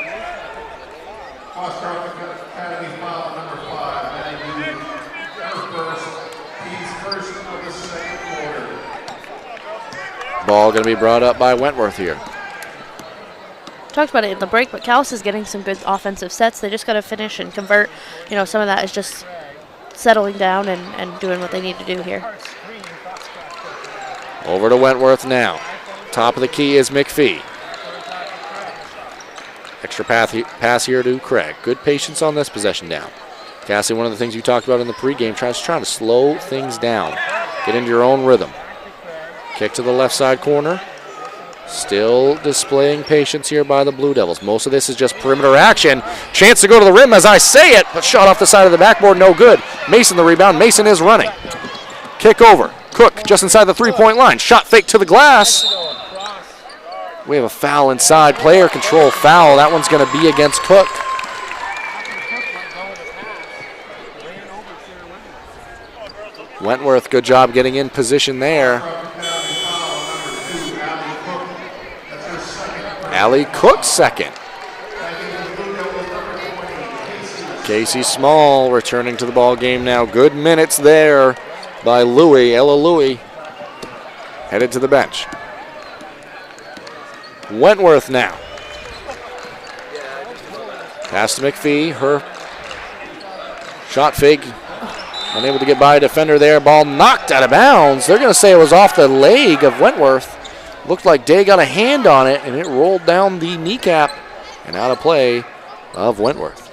Ball going to be brought up by Wentworth here. Talked about it in the break, but Calais is getting some good offensive sets. They just got to finish and convert. You know, some of that is just settling down and doing what they need to do here. Over to Wentworth now. Top of the key is McPhee. Extra pass here to Craig. Good patience on this possession down. Cassie, one of the things you talked about in the pregame, trying to slow things down. Get into your own rhythm. Kick to the left side corner. Still displaying patience here by the Blue Devils. Most of this is just perimeter action. Chance to go to the rim as I say it, but shot off the side of the backboard, no good. Mason the rebound. Mason is running. Kick over. Cook just inside the three-point line. Shot fake to the glass. We have a foul inside. Player control foul. That one's going to be against Cook. Wentworth, good job getting in position there. Allie Cook second. Casey Small returning to the ball game now. Good minutes there by Louie, Ella Louie, headed to the bench. Wentworth now. Pass to McPhee, her shot fake, unable to get by a defender there. Ball knocked out of bounds. They're going to say it was off the leg of Wentworth. Looked like Day got a hand on it, and it rolled down the kneecap and out of play of Wentworth.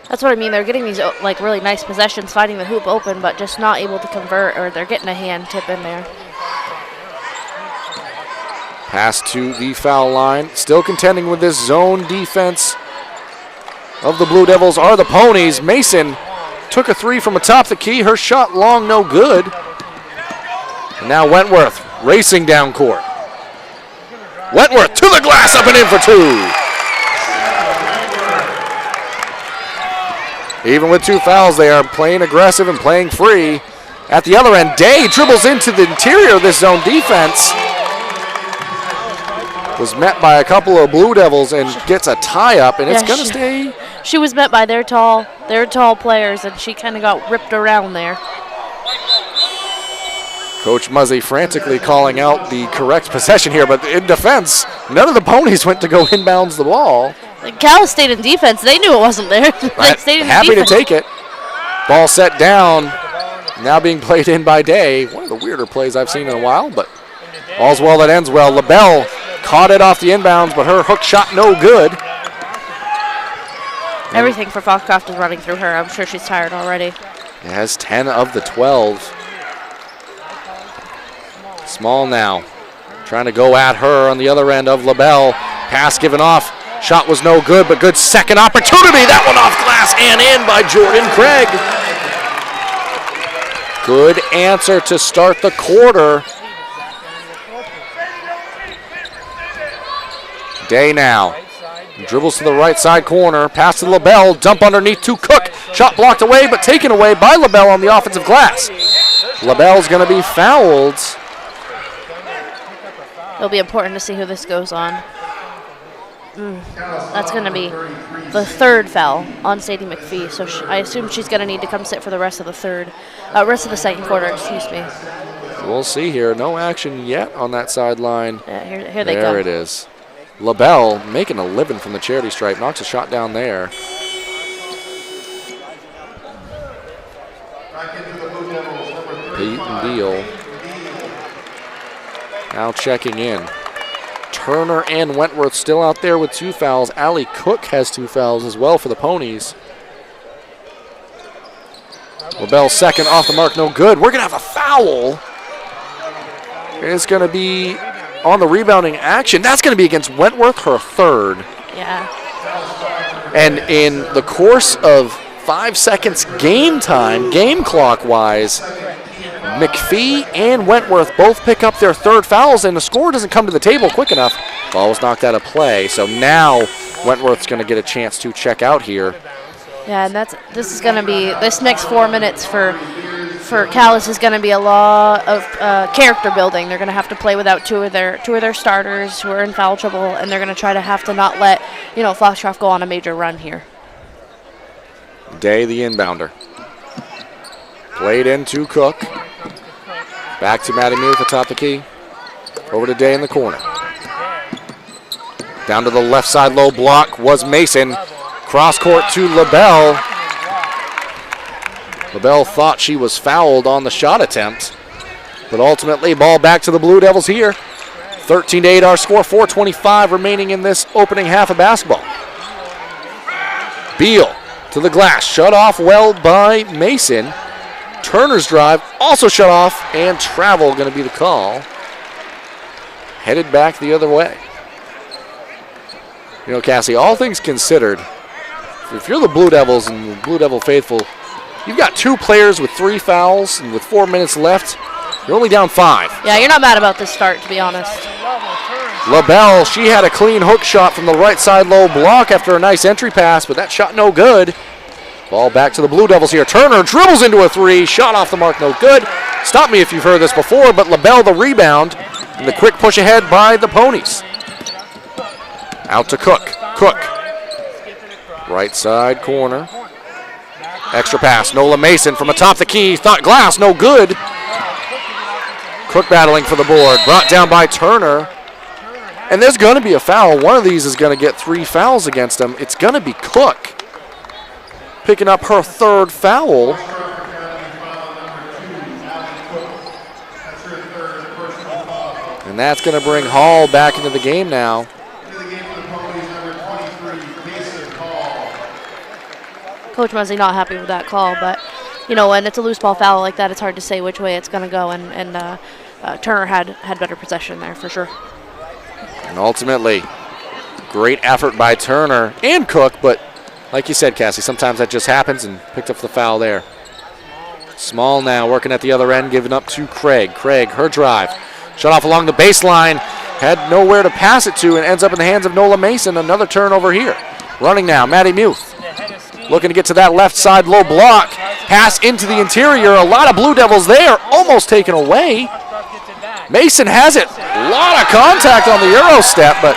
That's what I mean. They're getting these like really nice possessions, finding the hoop open, but just not able to convert, or they're getting a hand tip in there. Pass to the foul line. Still contending with this zone defense of the Blue Devils are the Ponies. Mason took a three from atop the key. Her shot long, no good. And now Wentworth racing down court. Wentworth to the glass, up and in for two. Even with two fouls, they are playing aggressive and playing free. At the other end, Day dribbles into the interior of this zone defense. Was met by a couple of Blue Devils and gets a tie-up, and it's going to stay. She was met by their tall players, and she kind of got ripped around there. Coach Muzzy frantically calling out the correct possession here, but in defense, none of the Ponies went to go inbounds the ball. Calais stayed in defense. They knew it wasn't there. They stayed in happy defense. To take it. Ball set down, now being played in by Day. One of the weirder plays I've seen in a while, but all's well that ends well. LaBelle caught it off the inbounds, but her hook shot no good. Everything for Foxcroft is running through her. I'm sure she's tired already. It has 10 of the 12. Small now, trying to go at her on the other end of LaBelle. Pass given off. Shot was no good, but good second opportunity. That one off glass and in by Jordan Craig. Good answer to start the quarter. Day now. Dribbles to the right side corner. Pass to LaBelle. Dump underneath to Cook. Shot blocked away, but taken away by LaBelle on the offensive glass. LaBelle's going to be fouled. It'll be important to see who this goes on. That's going to be the third foul on Sadie McPhee, so I assume she's going to need to come sit for the rest of the second quarter, excuse me. We'll see here. No action yet on that sideline. Yeah, here they go. There it is. LaBelle making a living from the charity stripe. Knocks a shot down there. Peyton Deal now checking in. Turner and Wentworth still out there with two fouls. Allie Cook has two fouls as well for the Ponies. LaBelle second off the mark, no good. We're going to have a foul. It's going to be on the rebounding action. That's going to be against Wentworth, her third. Yeah. And in the course of 5 seconds game time, game clock wise, McPhee and Wentworth both pick up their third fouls, and the score doesn't come to the table quick enough. Ball was knocked out of play, so now Wentworth's going to get a chance to check out here. Yeah, and this is going to be, this next 4 minutes for Calais is going to be a lot of character building. They're going to have to play without two of their starters who are in foul trouble, and they're going to try to have to not let Foxcroft go on a major run here. Day, the inbounder. Played into Cook. Back to Maddie Muth atop the key. Over to Day in the corner. Down to the left side, low block was Mason. Cross court to LaBelle. LaBelle thought she was fouled on the shot attempt, but ultimately ball back to the Blue Devils here. 13-8 our score, 4:25 remaining in this opening half of basketball. Beal to the glass, shut off well by Mason. Turner's drive also shut off, and travel going to be the call. Headed back the other way. Cassie, all things considered, if you're the Blue Devils and the Blue Devil faithful, you've got two players with 3 fouls, and with 4 minutes left, you're only down 5. Yeah, you're not mad about this start, to be honest. LaBelle, she had a clean hook shot from the right side low block after a nice entry pass, but that shot no good. Ball back to the Blue Devils here. Turner dribbles into a 3, shot off the mark, no good. Stop me if you've heard this before, but LaBelle the rebound, and the quick push ahead by the Ponies. Out to Cook. Cook. Right side corner. Extra pass. Nola Mason from atop the key. Thought glass, no good. Cook battling for the board. Brought down by Turner. And there's going to be a foul. One of these is going to get 3 fouls against him. It's going to be Cook picking up her 3rd foul. And that's going to bring Hall back into the game now. Coach Muzzy not happy with that call, but when it's a loose ball foul like that, it's hard to say which way it's going to go, and Turner had better possession there for sure. And ultimately, great effort by Turner and Cook, but like you said, Cassie, sometimes that just happens, and picked up the foul there. Small now working at the other end, giving up to Craig. Craig, her drive. Shut off along the baseline. Had nowhere to pass it to, and ends up in the hands of Nola Mason. Another turnover here. Running now, Maddie Muth. Looking to get to that left side low block. Pass into the interior. A lot of Blue Devils there. Almost taken away. Mason has it. A lot of contact on the Euro step, but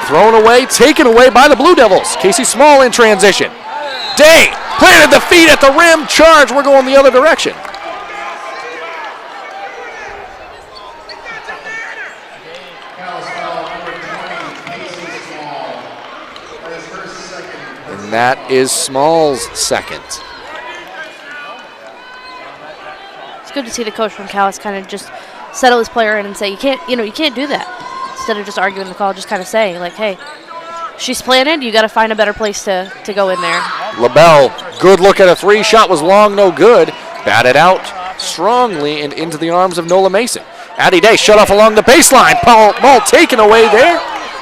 thrown away, taken away by the Blue Devils. Casey Small in transition. Day planted the feet at the rim. Charge. We're going the other direction. And that is Small's 2nd. It's good to see the coach from Calais kind of just settle his player in and say, you can't do that. Instead of just arguing the call, just kind of saying, like, hey, she's planted, you got to find a better place to go in there. LaBelle, good look at a 3. Shot was long, no good. Batted out strongly and into the arms of Nola Mason. Addie Day shut off along the baseline. Ball taken away there.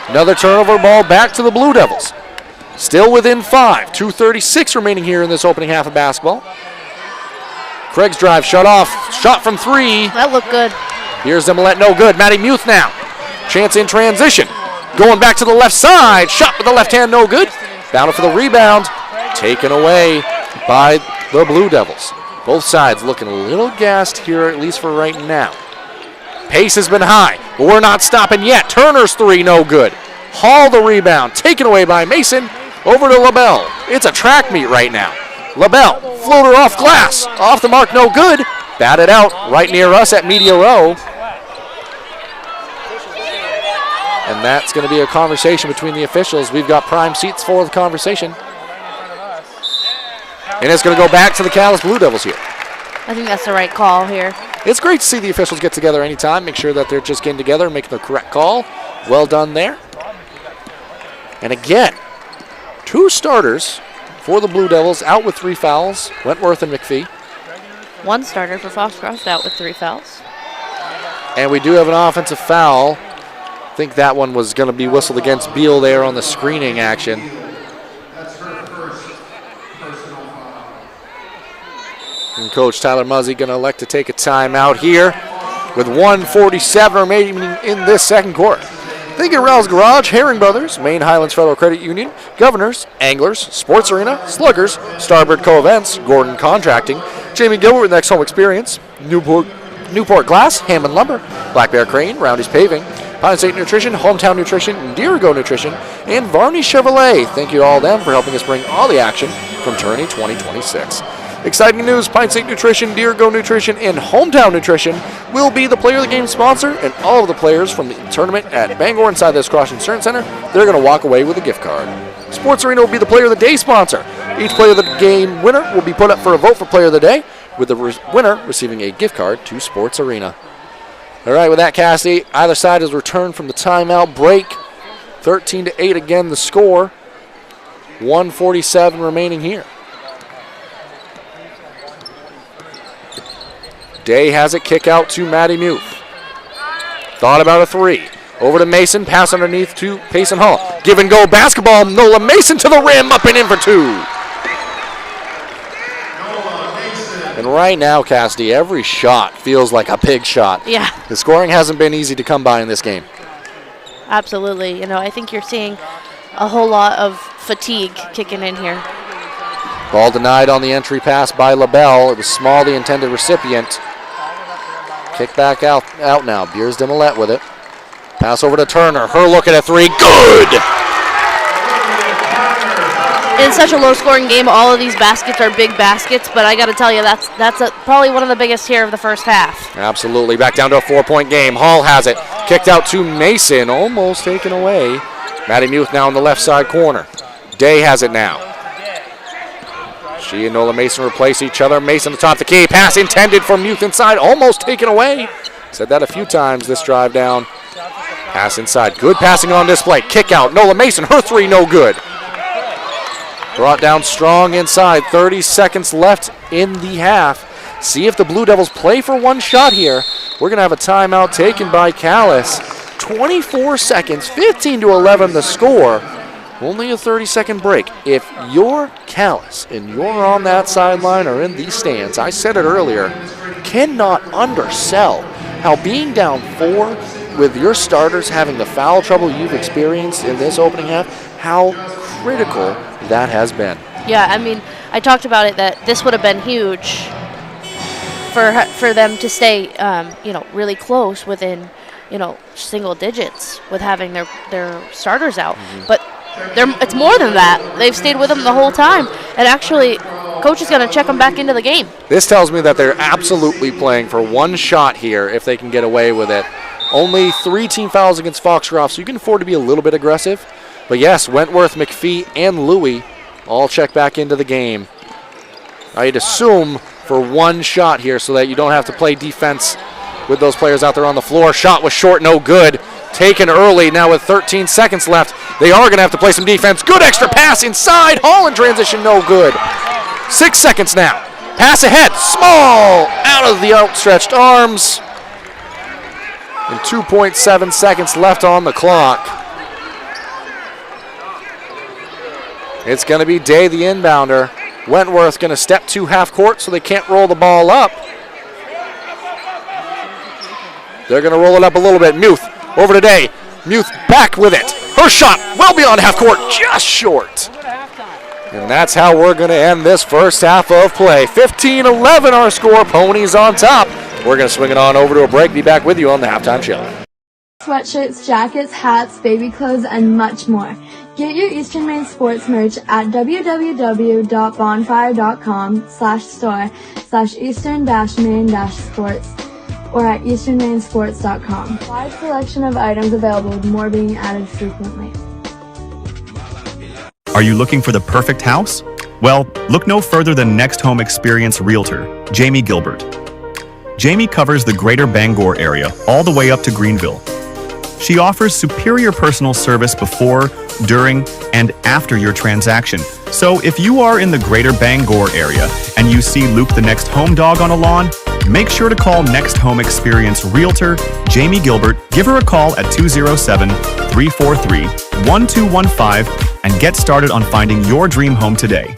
Another turnover, ball back to the Blue Devils. Still within 5. 2:36 remaining here in this opening half of basketball. Craig's drive shut off. Shot from 3. That looked good. Here's Zimmelette, no good. Maddie Muth now. Chance in transition. Going back to the left side. Shot with the left hand, no good. Battle for the rebound. Taken away by the Blue Devils. Both sides looking a little gassed here, at least for right now. Pace has been high, but we're not stopping yet. Turner's 3, no good. Hall the rebound. Taken away by Mason. Over to LaBelle. It's a track meet right now. LaBelle, floater off glass. Off the mark, no good. Batted out right near us at media row. And that's going to be a conversation between the officials. We've got prime seats for the conversation. And it's going to go back to the Calais Blue Devils here. I think that's the right call here. It's great to see the officials get together anytime, make sure that they're just getting together and making the correct call. Well done there. And again, 2 starters for the Blue Devils out with 3 fouls, Wentworth and McPhee. 1 starter for Foxcroft out with 3 fouls. And we do have an offensive foul. I think that one was going to be whistled against Beal there on the screening action. And Coach Tyler Muzzy going to elect to take a timeout here with 1:47 remaining in this second quarter. Thank you to Rouse Garage, Herring Brothers, Maine Highlands Federal Credit Union, Governors, Anglers, Sports Arena, Sluggers, Starboard Co-Events, Gordon Contracting, Jamie Gilbert with Next Home Experience, Newport Glass, Hammond Lumber, Black Bear Crane, Roundy's Paving, Pine State Nutrition, Hometown Nutrition, Deergo Nutrition, and Varney Chevrolet. Thank you to all of them for helping us bring all the action from Tourney 2026. Exciting news, Pine State Nutrition, Deergo Nutrition, and Hometown Nutrition will be the player of the game sponsor, and all of the players from the tournament at Bangor inside the Cross Insurance Center, they're going to walk away with a gift card. Sports Arena will be the player of the day sponsor. Each player of the game winner will be put up for a vote for player of the day, with the winner receiving a gift card to Sports Arena. All right, with that, Cassie, either side has returned from the timeout break. 13-8 again the score. 1:47 remaining here. Day has it, kick out to Maddie Muth. Thought about a 3. Over to Mason, pass underneath to Payson Hall. Give and go basketball, Nola Mason to the rim, up and in for 2. And right now, Cassidy, every shot feels like a big shot. Yeah. The scoring hasn't been easy to come by in this game. Absolutely. I think you're seeing a whole lot of fatigue kicking in here. Ball denied on the entry pass by LaBelle. It was Small, the intended recipient. Kick back out now. Beers Demolette with it. Pass over to Turner. Her look at a 3. Good! in such a low-scoring game, all of these baskets are big baskets, but I got to tell you, that's probably one of the biggest here of the first half. Absolutely. Back down to a 4-point game. Hall has it. Kicked out to Mason. Almost taken away. Maddie Muth now in the left side corner. Day has it now. She and Nola Mason replace each other. Mason atop the key. Pass intended for Muth inside. Almost taken away. Said that a few times this drive down. Pass inside. Good passing on display. Kick out. Nola Mason. Her three no good. Brought down strong inside. 30 seconds left in the half. See if the Blue Devils play for one shot here. We're going to have a timeout taken by Calais. 24 seconds. 15-11 the score. Only a 30-second break. If you're Calais and you're on that sideline or in these stands, I said it earlier, cannot undersell how being down 4 with your starters having the foul trouble you've experienced in this opening half, how critical that has been. Yeah, I mean, I talked about it that this would have been huge for them to stay, really close within, single digits with having their starters out. But it's more than that. They've stayed with them the whole time, and actually, coach is going to check them back into the game. This tells me that they're absolutely playing for one shot here if they can get away with it. Only 3 team fouls against Foxcroft, so you can afford to be a little bit aggressive. But yes, Wentworth, McPhee, and Louie all check back into the game. I'd assume for one shot here so that you don't have to play defense with those players out there on the floor. Shot was short, no good. Taken early, now with 13 seconds left. They are going to have to play some defense. Good extra pass inside. Hall in transition, no good. 6 seconds now. Pass ahead, small, out of the outstretched arms. And 2.7 seconds left on the clock. It's going to be Day, the inbounder. Wentworth going to step to half court so they can't roll the ball up. They're going to roll it up a little bit. Muth over to Day. Muth back with it. Her shot well beyond half court, just short. And that's how we're going to end this first half of play. 15-11 our score. Ponies on top. We're going to swing it on over to a break. Be back with you on the Halftime Show. Sweatshirts, jackets, hats, baby clothes, and much more. Get your Eastern Maine sports merch at www.bonfire.com/store/eastern-maine-sports or at easternmainsports.com. Wide selection of items available with more being added frequently. Are you looking for the perfect house? Well, look no further than Next Home Experience Realtor, Jamie Gilbert. Jamie covers the greater Bangor area all the way up to Greenville. She offers superior personal service before, during, and after your transaction. So if you are in the greater Bangor area and you see Luke the next home dog on a lawn, make sure to call Next Home Experience Realtor, Jamie Gilbert. Give her a call at 207-343-1215 and get started on finding your dream home today.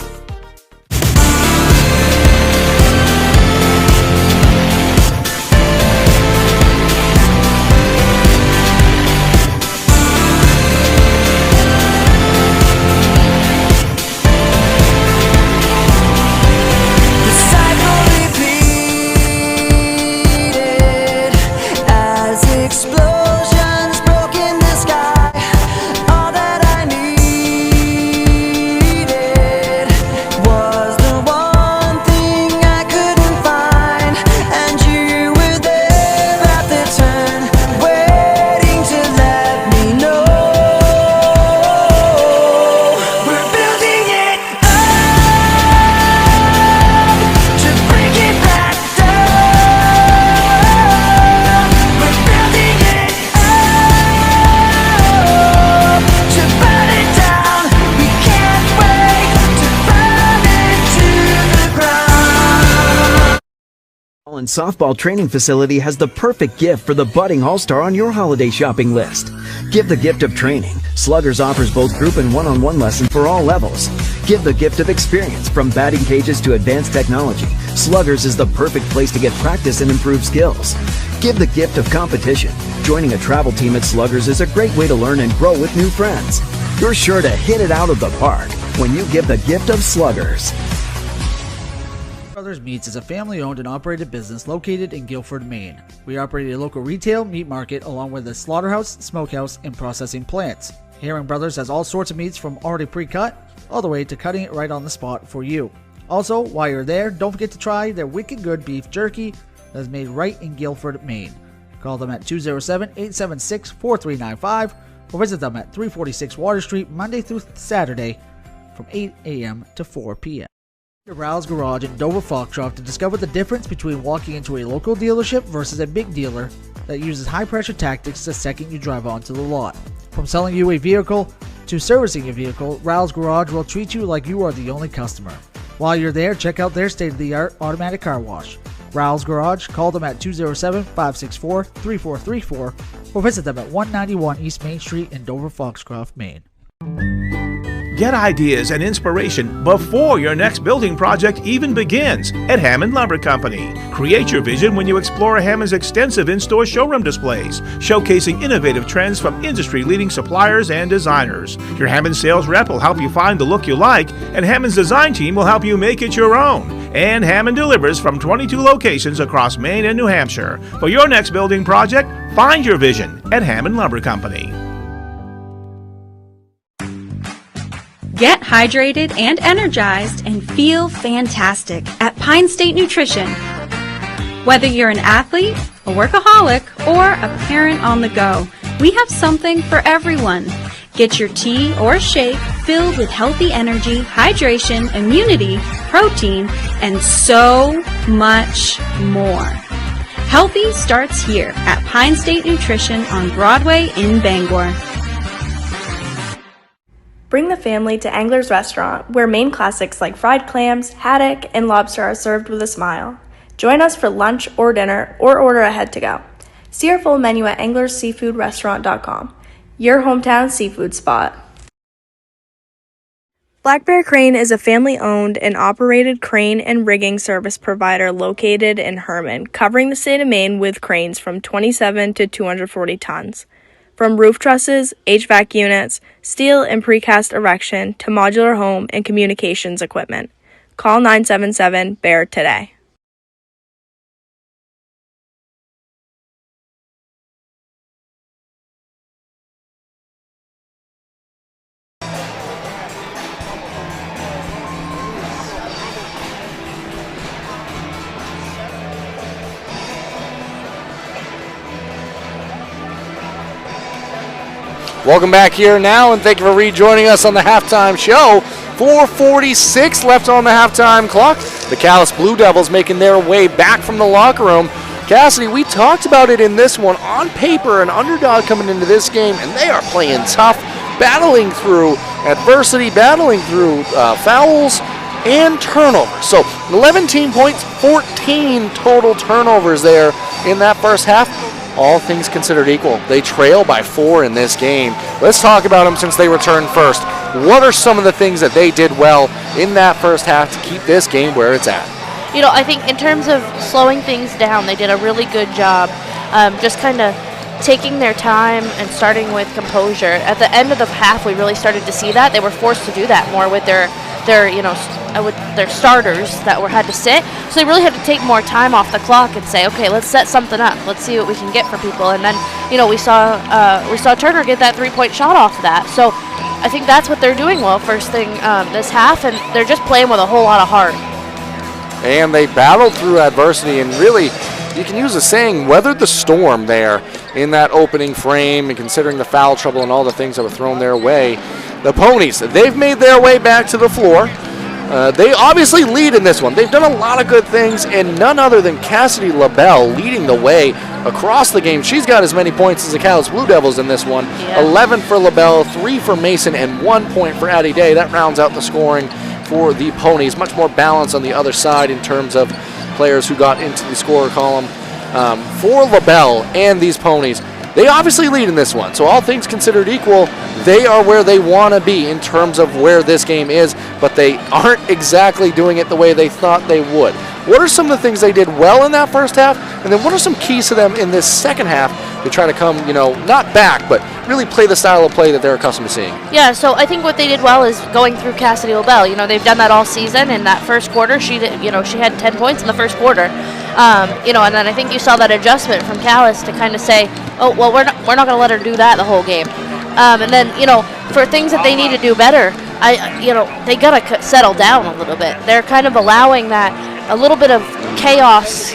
Softball training facility has the perfect gift for the budding all-star on your holiday shopping list. Give the gift of training. Sluggers offers both group and one-on-one lessons for all levels. Give the gift of experience. From batting cages to advanced technology, Sluggers is the perfect place to get practice and improve skills. Give the gift of competition. Joining a travel team at Sluggers is a great way to learn and grow with new friends. You're sure to hit it out of the park when you give the gift of Sluggers. Brothers Meats is a family-owned and operated business located in Guilford, Maine. We operate a local retail meat market along with a slaughterhouse, smokehouse, and processing plants. Herring Brothers has all sorts of meats from already pre-cut all the way to cutting it right on the spot for you. Also, while you're there, don't forget to try their wicked good beef jerky that is made right in Guilford, Maine. Call them at 207-876-4395 or visit them at 346 Water Street Monday through Saturday from 8 a.m. to 4 p.m. Rouse Garage in Dover Foxcroft to discover the difference between walking into a local dealership versus a big dealer that uses high-pressure tactics the second you drive onto the lot. From selling you a vehicle to servicing your vehicle, Rouse Garage will treat you like you are the only customer. While you're there, check out their state-of-the-art automatic car wash. Rouse Garage, call them at 207-564-3434 or visit them at 191 East Main Street in Dover Foxcroft, Maine. Get ideas and inspiration before your next building project even begins at Hammond Lumber Company. Create your vision when you explore Hammond's extensive in-store showroom displays, showcasing innovative trends from industry-leading suppliers and designers. Your Hammond sales rep will help you find the look you like, and Hammond's design team will help you make it your own. And Hammond delivers from 22 locations across Maine and New Hampshire. For your next building project, find your vision at Hammond Lumber Company. Get hydrated and energized and feel fantastic at Pine State Nutrition. Whether you're an athlete, a workaholic, or a parent on the go, we have something for everyone. Get your tea or shake filled with healthy energy, hydration, immunity, protein, and so much more. Healthy starts here at Pine State Nutrition on Broadway in Bangor. Bring the family to Angler's Restaurant, where Maine classics like fried clams, haddock, and lobster are served with a smile. Join us for lunch or dinner, or order ahead to go. See our full menu at anglersseafoodrestaurant.com, your hometown seafood spot. Black Bear Crane is a family-owned and operated crane and rigging service provider located in Herman, covering the state of Maine with cranes from 27 to 240 tons. From roof trusses, HVAC units, steel and precast erection to modular home and communications equipment. Call 977-BEAR today. Welcome back here now, and thank you for rejoining us on the halftime show. 4:46 left on the halftime clock. The Calais Blue Devils making their way back from the locker room. Cassidy, we talked about it in this one. On paper, an underdog coming into this game, and they are playing tough, battling through adversity, battling through fouls and turnovers. So 11 team points, 14 total turnovers there in that first half. All things considered equal, they trail by 4 in this game. Let's talk about them since they returned first. What are some of the things that they did well in that first half to keep this game where it's at? You know, I think in terms of slowing things down, they did a really good job just kind of taking their time and starting with composure. At the end of the half, we really started to see that. They were forced to do that more with their starters that had to sit. So they really had to take more time off the clock and say, okay, let's set something up. Let's see what we can get for people. And then, we saw Turner get that 3-point shot off of that. So I think that's what they're doing well first thing this half, and they're just playing with a whole lot of heart. And they battled through adversity, and really, you can use the saying, weathered the storm there in that opening frame, and considering the foul trouble and all the things that were thrown their way. The Ponies, they've made their way back to the floor. They obviously lead in this one. They've done a lot of good things, and none other than Cassidy LaBelle leading the way across the game. She's got as many points as the Calais Blue Devils in this one. Yeah. 11 for LaBelle, 3 for Mason, and 1 point for Addie Day. That rounds out the scoring for the Ponies. Much more balance on the other side in terms of players who got into the scorer column. For LaBelle and these Ponies, they obviously lead in this one. So all things considered equal, they are where they want to be in terms of where this game is, but they aren't exactly doing it the way they thought they would. What are some of the things they did well in that first half, and then what are some keys to them in this second half to try to come, not back, but really play the style of play that they're accustomed to seeing? Yeah, so I think what they did well is going through Cassidy LaBelle. They've done that all season. In that first quarter, she had 10 points in the first quarter. And then I think you saw that adjustment from Calais to kind of say, oh, well, we're not going to let her do that the whole game. And then, for things that they need to do better, they gotta settle down a little bit. They're kind of allowing that a little bit of chaos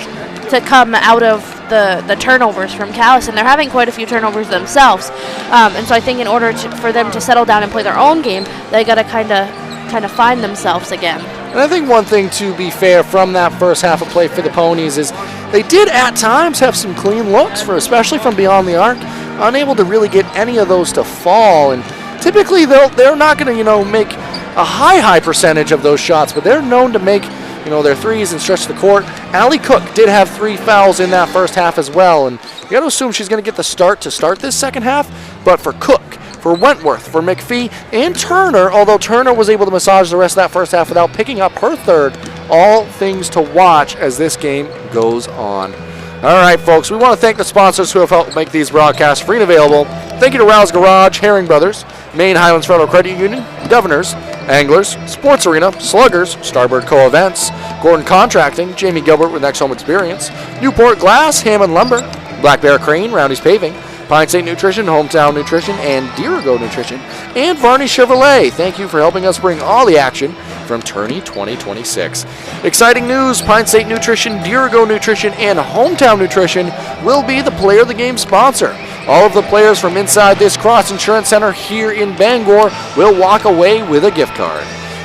to come out of the turnovers from Calais, and they're having quite a few turnovers themselves. And so I think in order for them to settle down and play their own game, they gotta kind of find themselves again. And I think one thing, to be fair, from that first half of play for the Ponies is they did at times have some clean looks, especially from beyond the arc, unable to really get any of those to fall. And typically they're not going to make a high percentage of those shots, but they're known to make their threes and stretch the court. Allie Cook did have 3 fouls in that first half as well, and you got to assume she's going to get the start this second half. But for Cook, for Wentworth, for McPhee, and Turner, although Turner was able to massage the rest of that first half without picking up her third, all things to watch as this game goes on. All right, folks, we want to thank the sponsors who have helped make these broadcasts free and available. Thank you to Rouse Garage, Herring Brothers, Maine Highlands Federal Credit Union, Governors, Anglers, Sports Arena, Sluggers, Starboard Co-Events, Gordon Contracting, Jamie Gilbert with Next Home Experience, Newport Glass, Hammond Lumber, Black Bear Crane, Roundy's Paving, Pine State Nutrition, Hometown Nutrition, and Dirigo Nutrition, and Varney Chevrolet. Thank you for helping us bring all the action from Tourney 2026. Exciting news, Pine State Nutrition, Dirigo Nutrition, and Hometown Nutrition will be the Player of the Game sponsor. All of the players from inside this Cross Insurance Center here in Bangor will walk away with a gift card.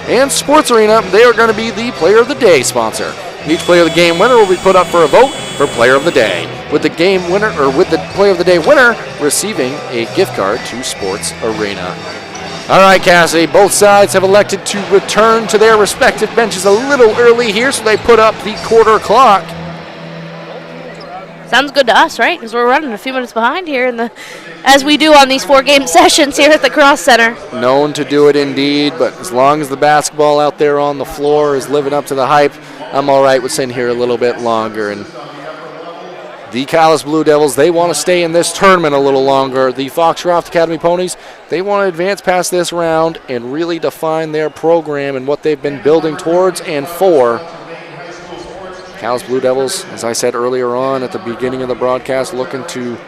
And Sports Arena, they are going to be the Player of the Day sponsor. Each Player of the Game winner will be put up for a vote for Player of the Day, with the game winner, or with the Player of the Day winner receiving a gift card to Sports Arena. All right, Cassie, both sides have elected to return to their respective benches a little early here, so they put up the quarter clock. Sounds good to us, right? Because we're running a few minutes behind here, as we do on these 4-game sessions here at the Cross Center. Known to do it indeed, but as long as the basketball out there on the floor is living up to the hype, I'm all right with sitting here a little bit longer. And the Calais Blue Devils, they want to stay in this tournament a little longer. The Foxcroft Academy Ponies, they want to advance past this round and really define their program and what they've been building towards and for. Calais Blue Devils, as I said earlier on at the beginning of the broadcast, looking to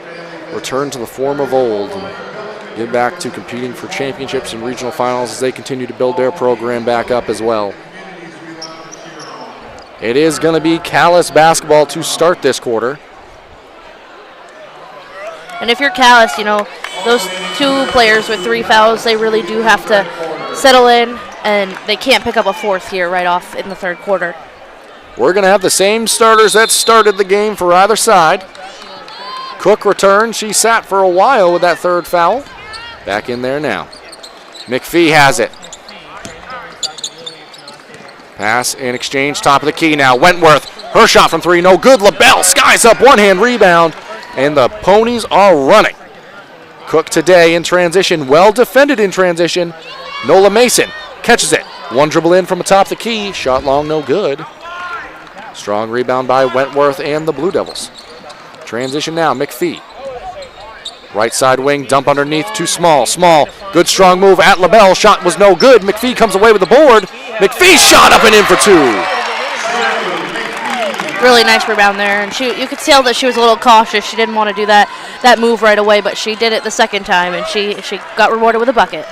return to the form of old and get back to competing for championships and regional finals as they continue to build their program back up as well. It is going to be Calais basketball to start this quarter. And if you're Calais, those 2 players with 3 fouls, they really do have to settle in, and they can't pick up a 4th here right off in the third quarter. We're going to have the same starters that started the game for either side. Cook returned. She sat for a while with that 3rd foul. Back in there now. McPhee has it. Pass and exchange, top of the key now. Wentworth, her shot from 3, no good. LaBelle skies up, one-hand rebound, and the Ponies are running. Cook today in transition, well defended in transition. Nola Mason catches it. One dribble in from atop the key, shot long, no good. Strong rebound by Wentworth and the Blue Devils. Transition now, McPhee. Right side wing, dump underneath, too small. Good strong move at LaBelle, shot was no good. McPhee comes away with the board. McPhee shot up and in for 2. Really nice rebound there, and you could tell that she was a little cautious. She didn't want to do that move right away, but she did it the second time, and she got rewarded with a bucket.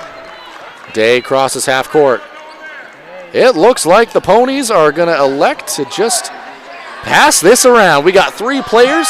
Day crosses half court. It looks like the Ponies are going to elect to just pass this around. We got 3 players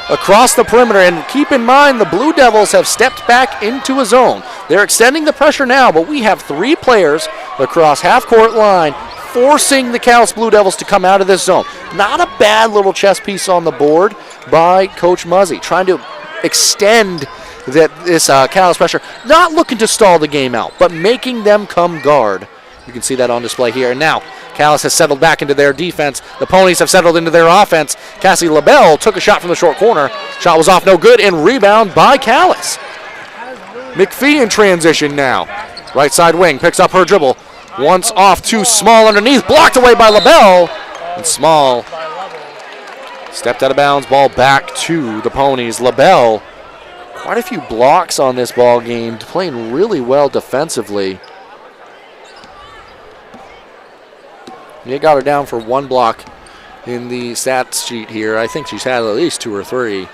across the perimeter, and keep in mind the Blue Devils have stepped back into a zone. They're extending the pressure now, but we have 3 players across half-court line forcing the Calais Blue Devils to come out of this zone. Not a bad little chess piece on the board by Coach Muzzy, trying to extend this Calais pressure, not looking to stall the game out, but making them come guard. You can see that on display here. And now Calais has settled back into their defense. The Ponies have settled into their offense. Cassie LaBelle took a shot from the short corner. Shot was off, no good, and rebound by Calais. McPhee in transition now. Right side wing, picks up her dribble. Once off, too small underneath, blocked away by LaBelle. And Small stepped out of bounds, ball back to the Ponies. LaBelle, quite a few blocks on this ball game, playing really well defensively. You got her down for 1 block in the stats sheet here. I think she's had at least 2 or 3.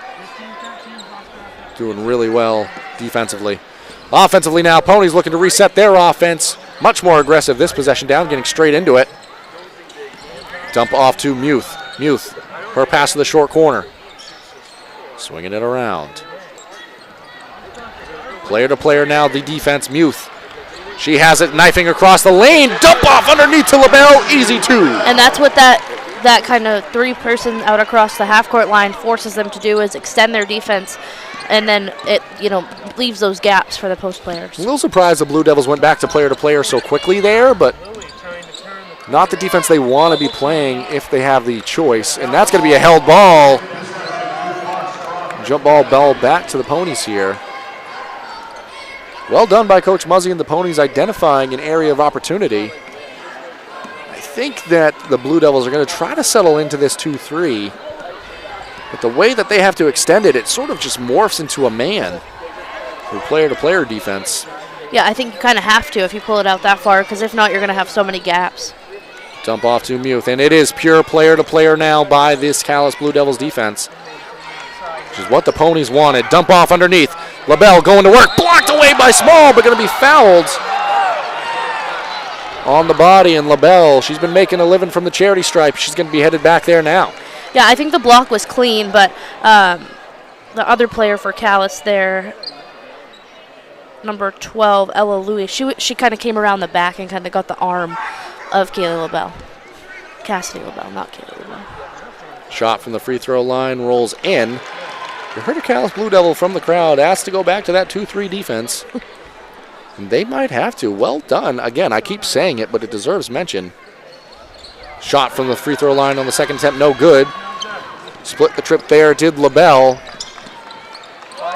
Doing really well defensively. Offensively now, Ponies looking to reset their offense. Much more aggressive this possession down, getting straight into it. Dump off to Muth. Muth, her pass to the short corner. Swinging it around. Player to player now, the defense, Muth. She has it knifing across the lane. Dump off underneath to LaBelle, easy two. And that's what that kind of three-person out across the half-court line forces them to do, is extend their defense, and then it, leaves those gaps for the post players. A little surprised the Blue Devils went back to player so quickly there, but not the defense they want to be playing if they have the choice. And that's going to be a held ball. Jump ball back to the Ponies here. Well done by Coach Muzzy and the Ponies, identifying an area of opportunity. I think that the Blue Devils are going to try to settle into this 2-3. But the way that they have to extend it, it sort of just morphs into a man through player-to-player defense. Yeah, I think you kind of have to if you pull it out that far, because if not, you're going to have so many gaps. Dump off to Muth, and it is pure player-to-player now by this Calais Blue Devils defense, which is what the Ponies wanted. Dump off underneath. LaBelle going to work, blocked away by Small, but going to be fouled on the body. And LaBelle, she's been making a living from the charity stripe. She's going to be headed back there now. Yeah, I think the block was clean, but the other player for Calais there, number 12, Ella Louis, she kind of came around the back and kind of got the arm of Kaylee LaBelle. Cassidy LaBelle, not Kaylee LaBelle. Shot from the free throw line rolls in. You heard a Calais Blue Devil from the crowd asked to go back to that 2-3 defense. And they might have to. Well done. Again, I keep saying it, but it deserves mention. Shot from the free throw line on the second attempt, no good. Split the trip there, did LaBelle.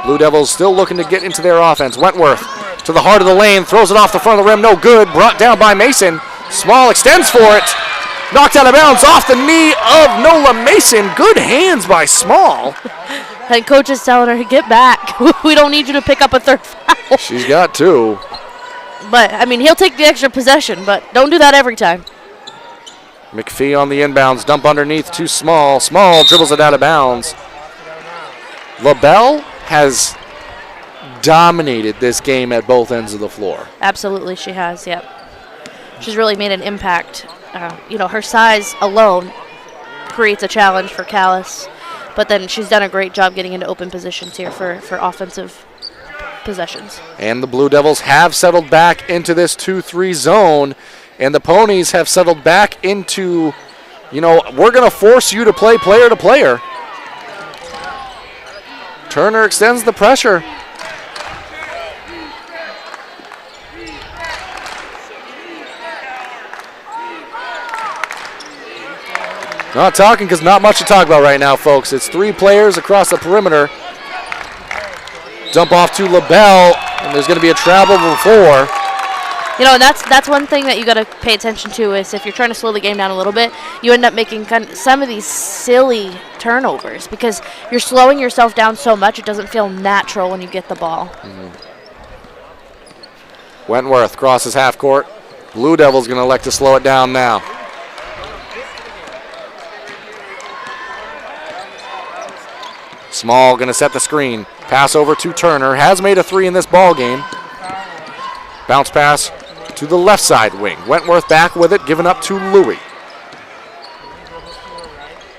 Blue Devils still looking to get into their offense. Wentworth to the heart of the lane, throws it off the front of the rim, no good. Brought down by Mason. Small extends for it. Knocked out of bounds off the knee of Nola Mason. Good hands by Small. And coach is telling her, get back. We don't need you to pick up a third foul. She's got two. But, I mean, he'll take the extra possession, but don't do that every time. McPhee on the inbounds, dump underneath to Small. Small dribbles it out of bounds. LaBelle has dominated this game at both ends of the floor. Absolutely, she has, yep. She's really made an impact. Her size alone creates a challenge for Calais, but then she's done a great job getting into open positions here for offensive possessions. And the Blue Devils have settled back into this 2-3 zone, and the Ponies have settled back into, we're going to force you to play player to player. Turner extends the pressure. Not talking because not much to talk about right now, folks. It's three players across the perimeter. Dump off to LaBelle, and there's going to be a travel before. And that's one thing that you got to pay attention to is if you're trying to slow the game down a little bit, you end up making some of these silly turnovers because you're slowing yourself down so much it doesn't feel natural when you get the ball. Wentworth crosses half court. Blue Devils going to elect to slow it down now. Small going to set the screen. Pass over to Turner. Has made a three in this ball game. Bounce pass to the left side wing. Wentworth back with it, given up to Louis.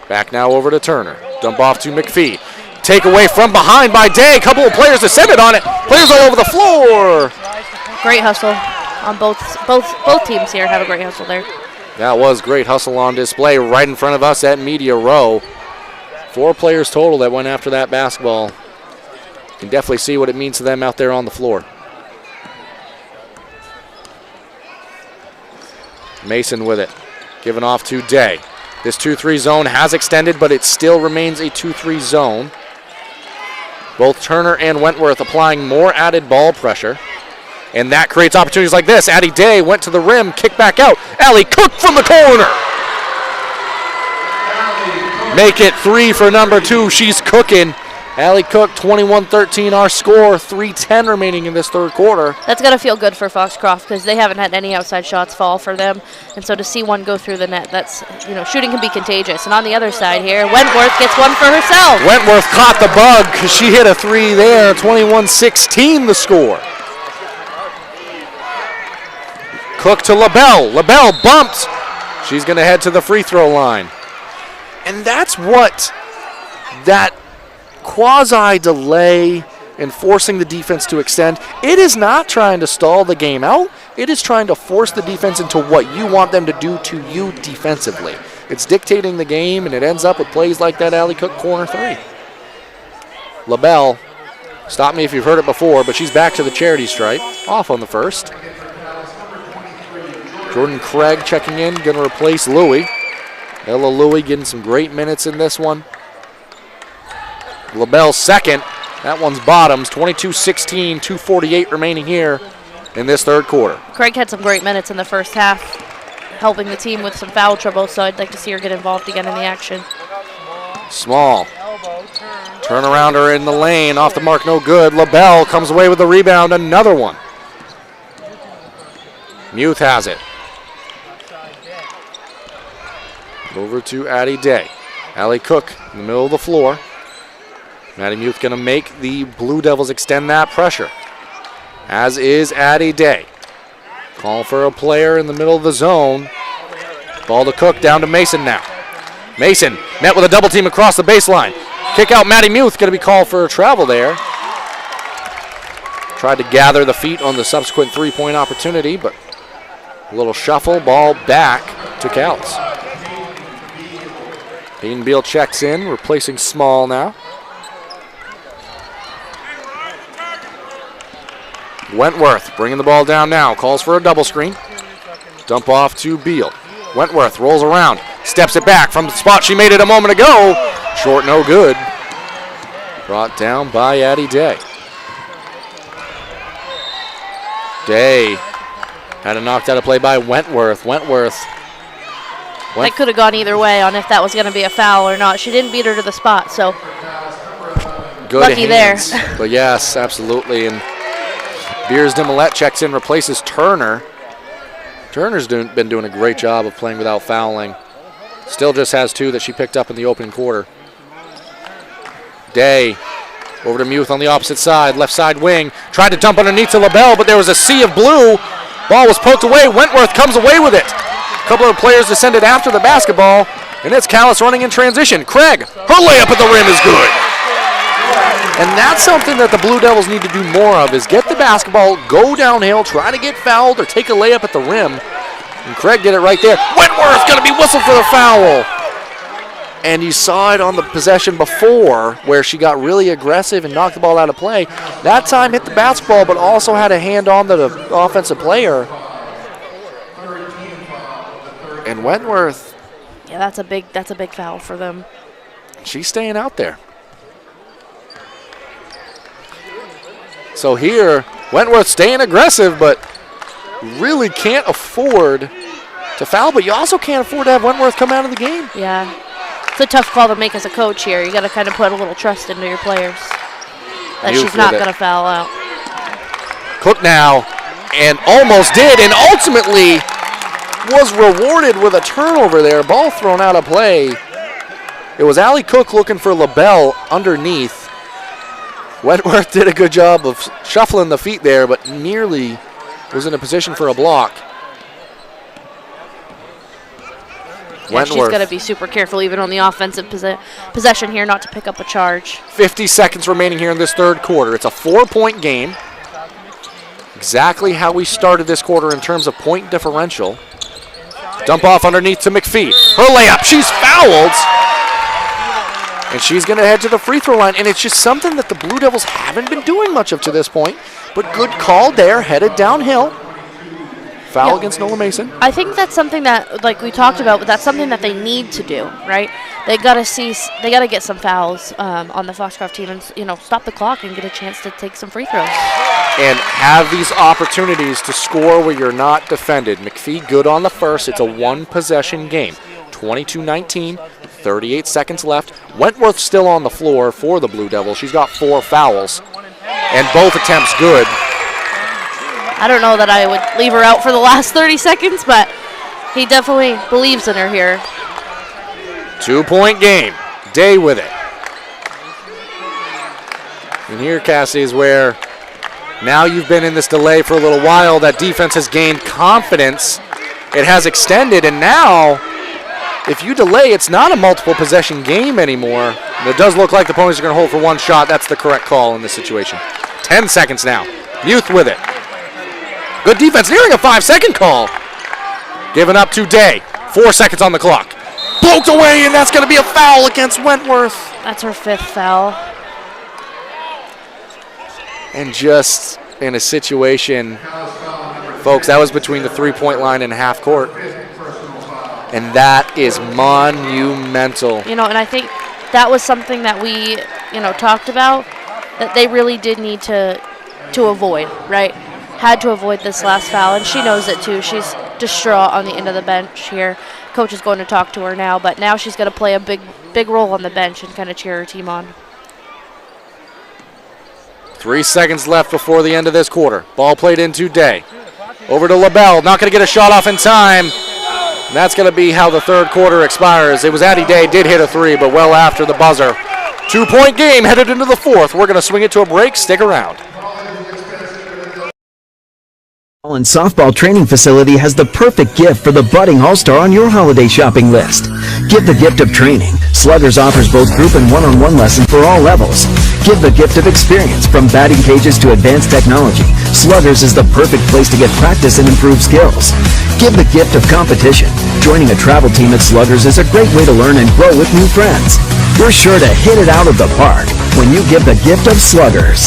Back now over to Turner. Dump off to McPhee. Take away from behind by Day. Couple of players descended on it. Players all over the floor. Great hustle on both teams here. Have a great hustle there. That was great hustle on display right in front of us at Media Row. 4 players total that went after that basketball. You can definitely see what it means to them out there on the floor. Mason with it, given off to Day. This 2-3 zone has extended, but it still remains a 2-3 zone. Both Turner and Wentworth applying more added ball pressure. And that creates opportunities like this. Addie Day went to the rim, kicked back out. Allie Cook from the corner. Make it 3 for number 2. She's cooking. Allie Cook, 21-13 our score. 3:10 remaining in this third quarter. That's got to feel good for Foxcroft because they haven't had any outside shots fall for them. And so to see one go through the net, that's, shooting can be contagious. And on the other side here, Wentworth gets one for herself. Wentworth caught the bug because she hit a 3 there. 21-16 the score. Cook to LaBelle. LaBelle bumped. She's going to head to the free throw line. And that's what that quasi-delay and forcing the defense to extend, it is not trying to stall the game out. It is trying to force the defense into what you want them to do to you defensively. It's dictating the game, and it ends up with plays like that Allie Cook corner three. LaBelle, stop me if you've heard it before, but she's back to the charity stripe, off on the first. Jordan Craig checking in, going to replace Louie. Ella Louie getting some great minutes in this one. LaBelle second. That one's bottoms, 22-16, 2:48 remaining here in this third quarter. Craig had some great minutes in the first half, helping the team with some foul trouble, so I'd like to see her get involved again in the action. Small. Turnarounder in the lane, off the mark, no good. LaBelle comes away with the rebound, another one. Muth has it. Over to Addie Day. Allie Cook in the middle of the floor. Maddie Muth going to make the Blue Devils extend that pressure, as is Addie Day. Call for a player in the middle of the zone. Ball to Cook, down to Mason now. Mason met with a double team across the baseline. Kick out Maddie Muth, going to be called for a travel there. Tried to gather the feet on the subsequent three-point opportunity, but a little shuffle, ball back to Calais. Peyton Beal checks in, replacing Small now. Wentworth bringing the ball down now, calls for a double screen. Dump off to Beal. Wentworth rolls around, steps it back from the spot she made it a moment ago. Short, no good. Brought down by Addie Day. Day had a knocked out of play by Wentworth. That could have gone either way on if that was going to be a foul or not. She didn't beat her to the spot, so good lucky hands there. But yes, absolutely. And Beers Demolette checks in, replaces Turner. Turner's been doing a great job of playing without fouling. Still just has two that she picked up in the opening quarter. Day over to Muth on the opposite side, left side wing. Tried to dump underneath to LaBelle, but there was a sea of blue. Ball was poked away. Wentworth comes away with it. A couple of players descended after the basketball, and it's Calais running in transition. Craig, her layup at the rim is good. And that's something that the Blue Devils need to do more of, is get the basketball, go downhill, try to get fouled, or take a layup at the rim. And Craig did it right there. Wentworth going to be whistled for the foul. And you saw it on the possession before where she got really aggressive and knocked the ball out of play. That time hit the basketball, but also had a hand on the offensive player. And Wentworth. Yeah, that's a big foul for them. She's staying out there. So here, Wentworth staying aggressive, but really can't afford to foul. But you also can't afford to have Wentworth come out of the game. Yeah. It's a tough call to make as a coach here. You got to kind of put a little trust into your players that she's not going to foul out. Cook now, and almost did, and ultimately was rewarded with a turnover there. Ball thrown out of play. It was Allie Cook looking for LaBelle underneath. Wentworth did a good job of shuffling the feet there, but nearly was in a position for a block. Yeah, she's got to be super careful even on the offensive possession here not to pick up a charge. 50 seconds remaining here in this third quarter. It's a 4-point game. Exactly how we started this quarter in terms of point differential. Dump off underneath to McPhee. Her layup, she's fouled. And she's going to head to the free throw line. And it's just something that the Blue Devils haven't been doing much of to this point. But good call there, headed downhill. Foul against Nola Mason. I think that's something that, like we talked about, but that's something that they need to do, right? They got to get some fouls on the Foxcroft team and stop the clock and get a chance to take some free throws. And have these opportunities to score where you're not defended. McPhee good on the first. It's a one-possession game. 22-19, 38 seconds left. Wentworth still on the floor for the Blue Devils. She's got 4 fouls, and both attempts good. I don't know that I would leave her out for the last 30 seconds, but he definitely believes in her here. 2-point game. Day with it. And here, Cassie, is where Now you've been in this delay for a little while. That defense has gained confidence. It has extended, and now if you delay, it's not a multiple possession game anymore. And it does look like the Ponies are going to hold for one shot. That's the correct call in this situation. 10 seconds now. Muth with it. Good defense, nearing a 5-second call. Given up to Day. 4 seconds on the clock. Poked away, and that's going to be a foul against Wentworth. That's her 5th foul. And just in a situation, folks, that was between the 3-point line and half court. And that is monumental. You know, and I think that was something that we, talked about, that they really did need to avoid, right? Had to avoid this last foul, and she knows it too. She's distraught on the end of the bench here. Coach is going to talk to her now, but now she's going to play a big role on the bench and kind of cheer her team on. 3 seconds left before the end of this quarter. Ball played into Day. Over to LaBelle. Not going to get a shot off in time. And that's going to be how the third quarter expires. It was Addie Day, did hit a 3, but well after the buzzer. 2-point game headed into the fourth. We're going to swing it to a break. Stick around. And softball training facility has the perfect gift for the budding all-star on your holiday shopping list. Give the gift of training. Sluggers offers both group and one-on-one lessons for all levels. Give the gift of experience. From batting cages to advanced technology, Sluggers is the perfect place to get practice and improve skills. Give the gift of competition. Joining a travel team at Sluggers is a great way to learn and grow with new friends. You're sure to hit it out of the park when you give the gift of Sluggers.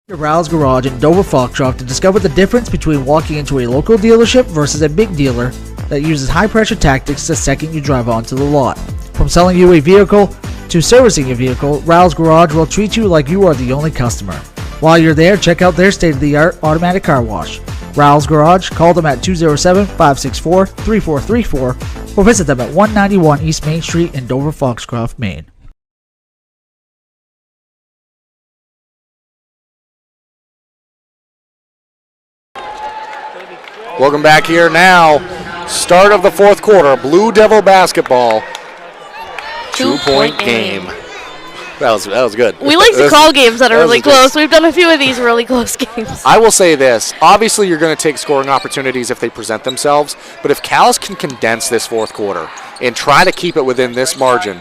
Rouse Garage in Dover Foxcroft to discover the difference between walking into a local dealership versus a big dealer that uses high-pressure tactics the second you drive onto the lot. From selling you a vehicle to servicing your vehicle, Rouse Garage will treat you like you are the only customer. While you're there, check out their state-of-the-art automatic car wash. Rouse Garage, call them at 207-564-3434 or visit them at 191 East Main Street in Dover Foxcroft, Maine. Welcome back here now. Start of the fourth quarter. Blue Devil basketball. 2-point game. That was good. We like to call games that are really close. We've done a few of these really close games. I will say this. Obviously, you're going to take scoring opportunities if they present themselves. But if Calais can condense this fourth quarter and try to keep it within this margin,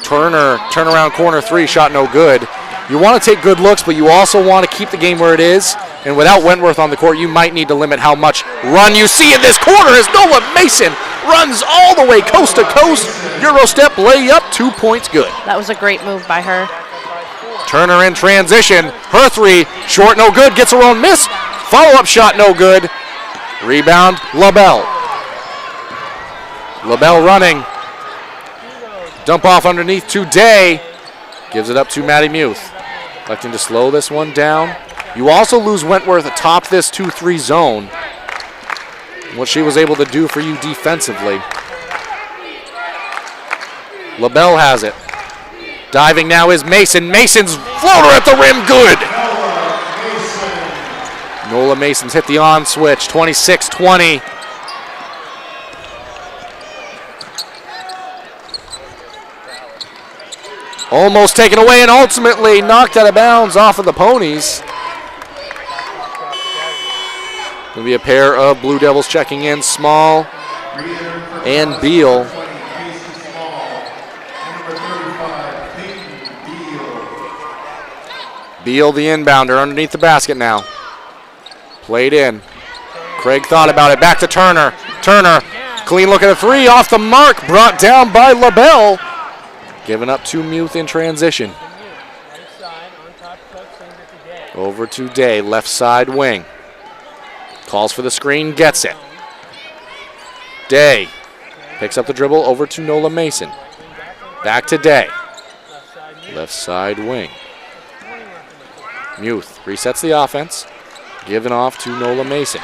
turnaround corner 3, shot no good. You want to take good looks, but you also want to keep the game where it is. And without Wentworth on the court, you might need to limit how much run you see in this quarter as Nola Mason runs all the way coast to coast. Euro step layup, 2 points good. That was a great move by her. Turner in transition. Her 3, short, no good. Gets her own miss. Follow-up shot, no good. Rebound, LaBelle. LaBelle running. Dump off underneath to Day. Gives it up to Maddie Muth. Electing to slow this one down. You also lose Wentworth atop this 2-3 zone. What she was able to do for you defensively. LaBelle has it. Diving now is Mason. Mason's floater at the rim, good. Nola Mason's hit the on switch, 26-20. Almost taken away and ultimately knocked out of bounds off of the Ponies. Going to be a pair of Blue Devils checking in, Small and Beal. Beal, the inbounder, underneath the basket now. Played in. Craig thought about it. Back to Turner. Turner, clean look at a 3, off the mark, brought down by LaBelle. Given up to Muth in transition. Over to Day, left side wing. Calls for the screen, gets it. Day picks up the dribble over to Nola Mason. Back to Day. Left side wing. Muth resets the offense. Given off to Nola Mason.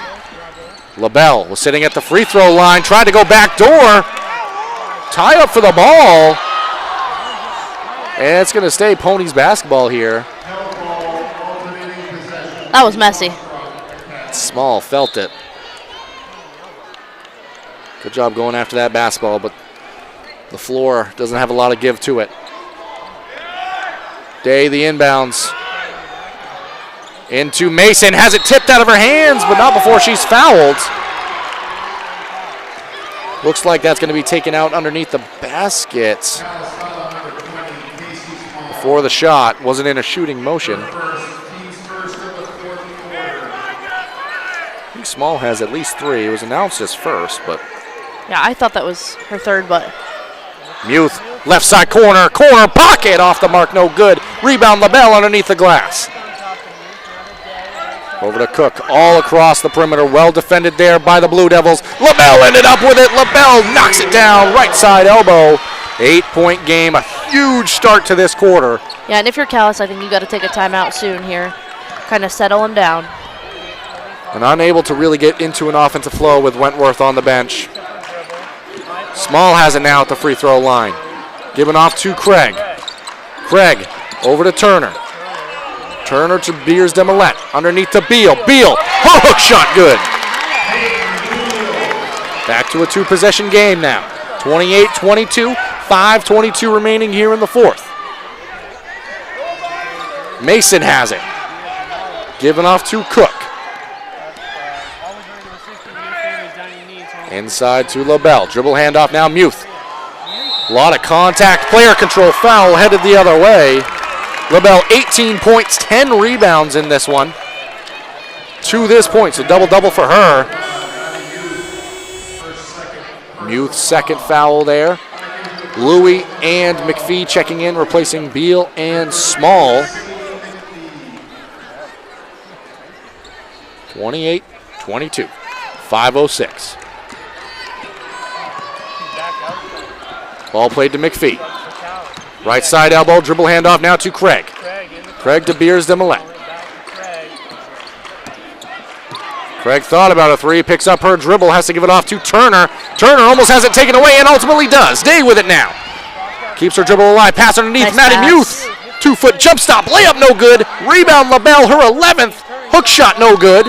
LaBelle was sitting at the free throw line, tried to go back door. Tie up for the ball. And it's going to stay Ponies basketball here. That was messy. Small felt it. Good job going after that basketball, but the floor doesn't have a lot of give to it. Day the inbounds. Into Mason, has it tipped out of her hands, but not before she's fouled. Looks like that's going to be taken out underneath the basket. Before the shot, wasn't in a shooting motion. I think Small has at least 3. It was announced as first, but. Yeah, I thought that was her third, but. Muth, left side corner, pocket, off the mark, no good. Rebound, LaBelle underneath the glass. Over to Cook, all across the perimeter, well defended there by the Blue Devils. LaBelle ended up with it, LaBelle knocks it down, right side elbow. 8-point game, a huge start to this quarter. Yeah, and if you're Calais, I think you got to take a timeout soon here. Kind of settle them down. And unable to really get into an offensive flow with Wentworth on the bench. Small has it now at the free throw line. Given off to Craig. Craig over to Turner. Turner to Beers Demolette. Underneath to Beal. Beal, hook shot good. Back to a 2-possession game now. 28-22, 5:22 remaining here in the fourth. Mason has it. Given off to Cook. Inside to LaBelle. Dribble handoff now, Muth. A lot of contact, player control foul headed the other way. LaBelle 18 points, 10 rebounds in this one. To this point, so double-double for her. Muth second foul there. Louie and McPhee checking in, replacing Beal and Small. 28-22, 5:06. Ball played to McPhee. Right side elbow, dribble handoff now to Craig. Craig to Beers Demolette. Craig thought about a 3, picks up her dribble, has to give it off to Turner. Turner almost has it taken away and ultimately does. Day with it now. Keeps her dribble alive, pass underneath, Nice Maddie pass. Muth. 2-foot jump stop, layup no good. Rebound LaBelle, her 11th. Hook shot no good.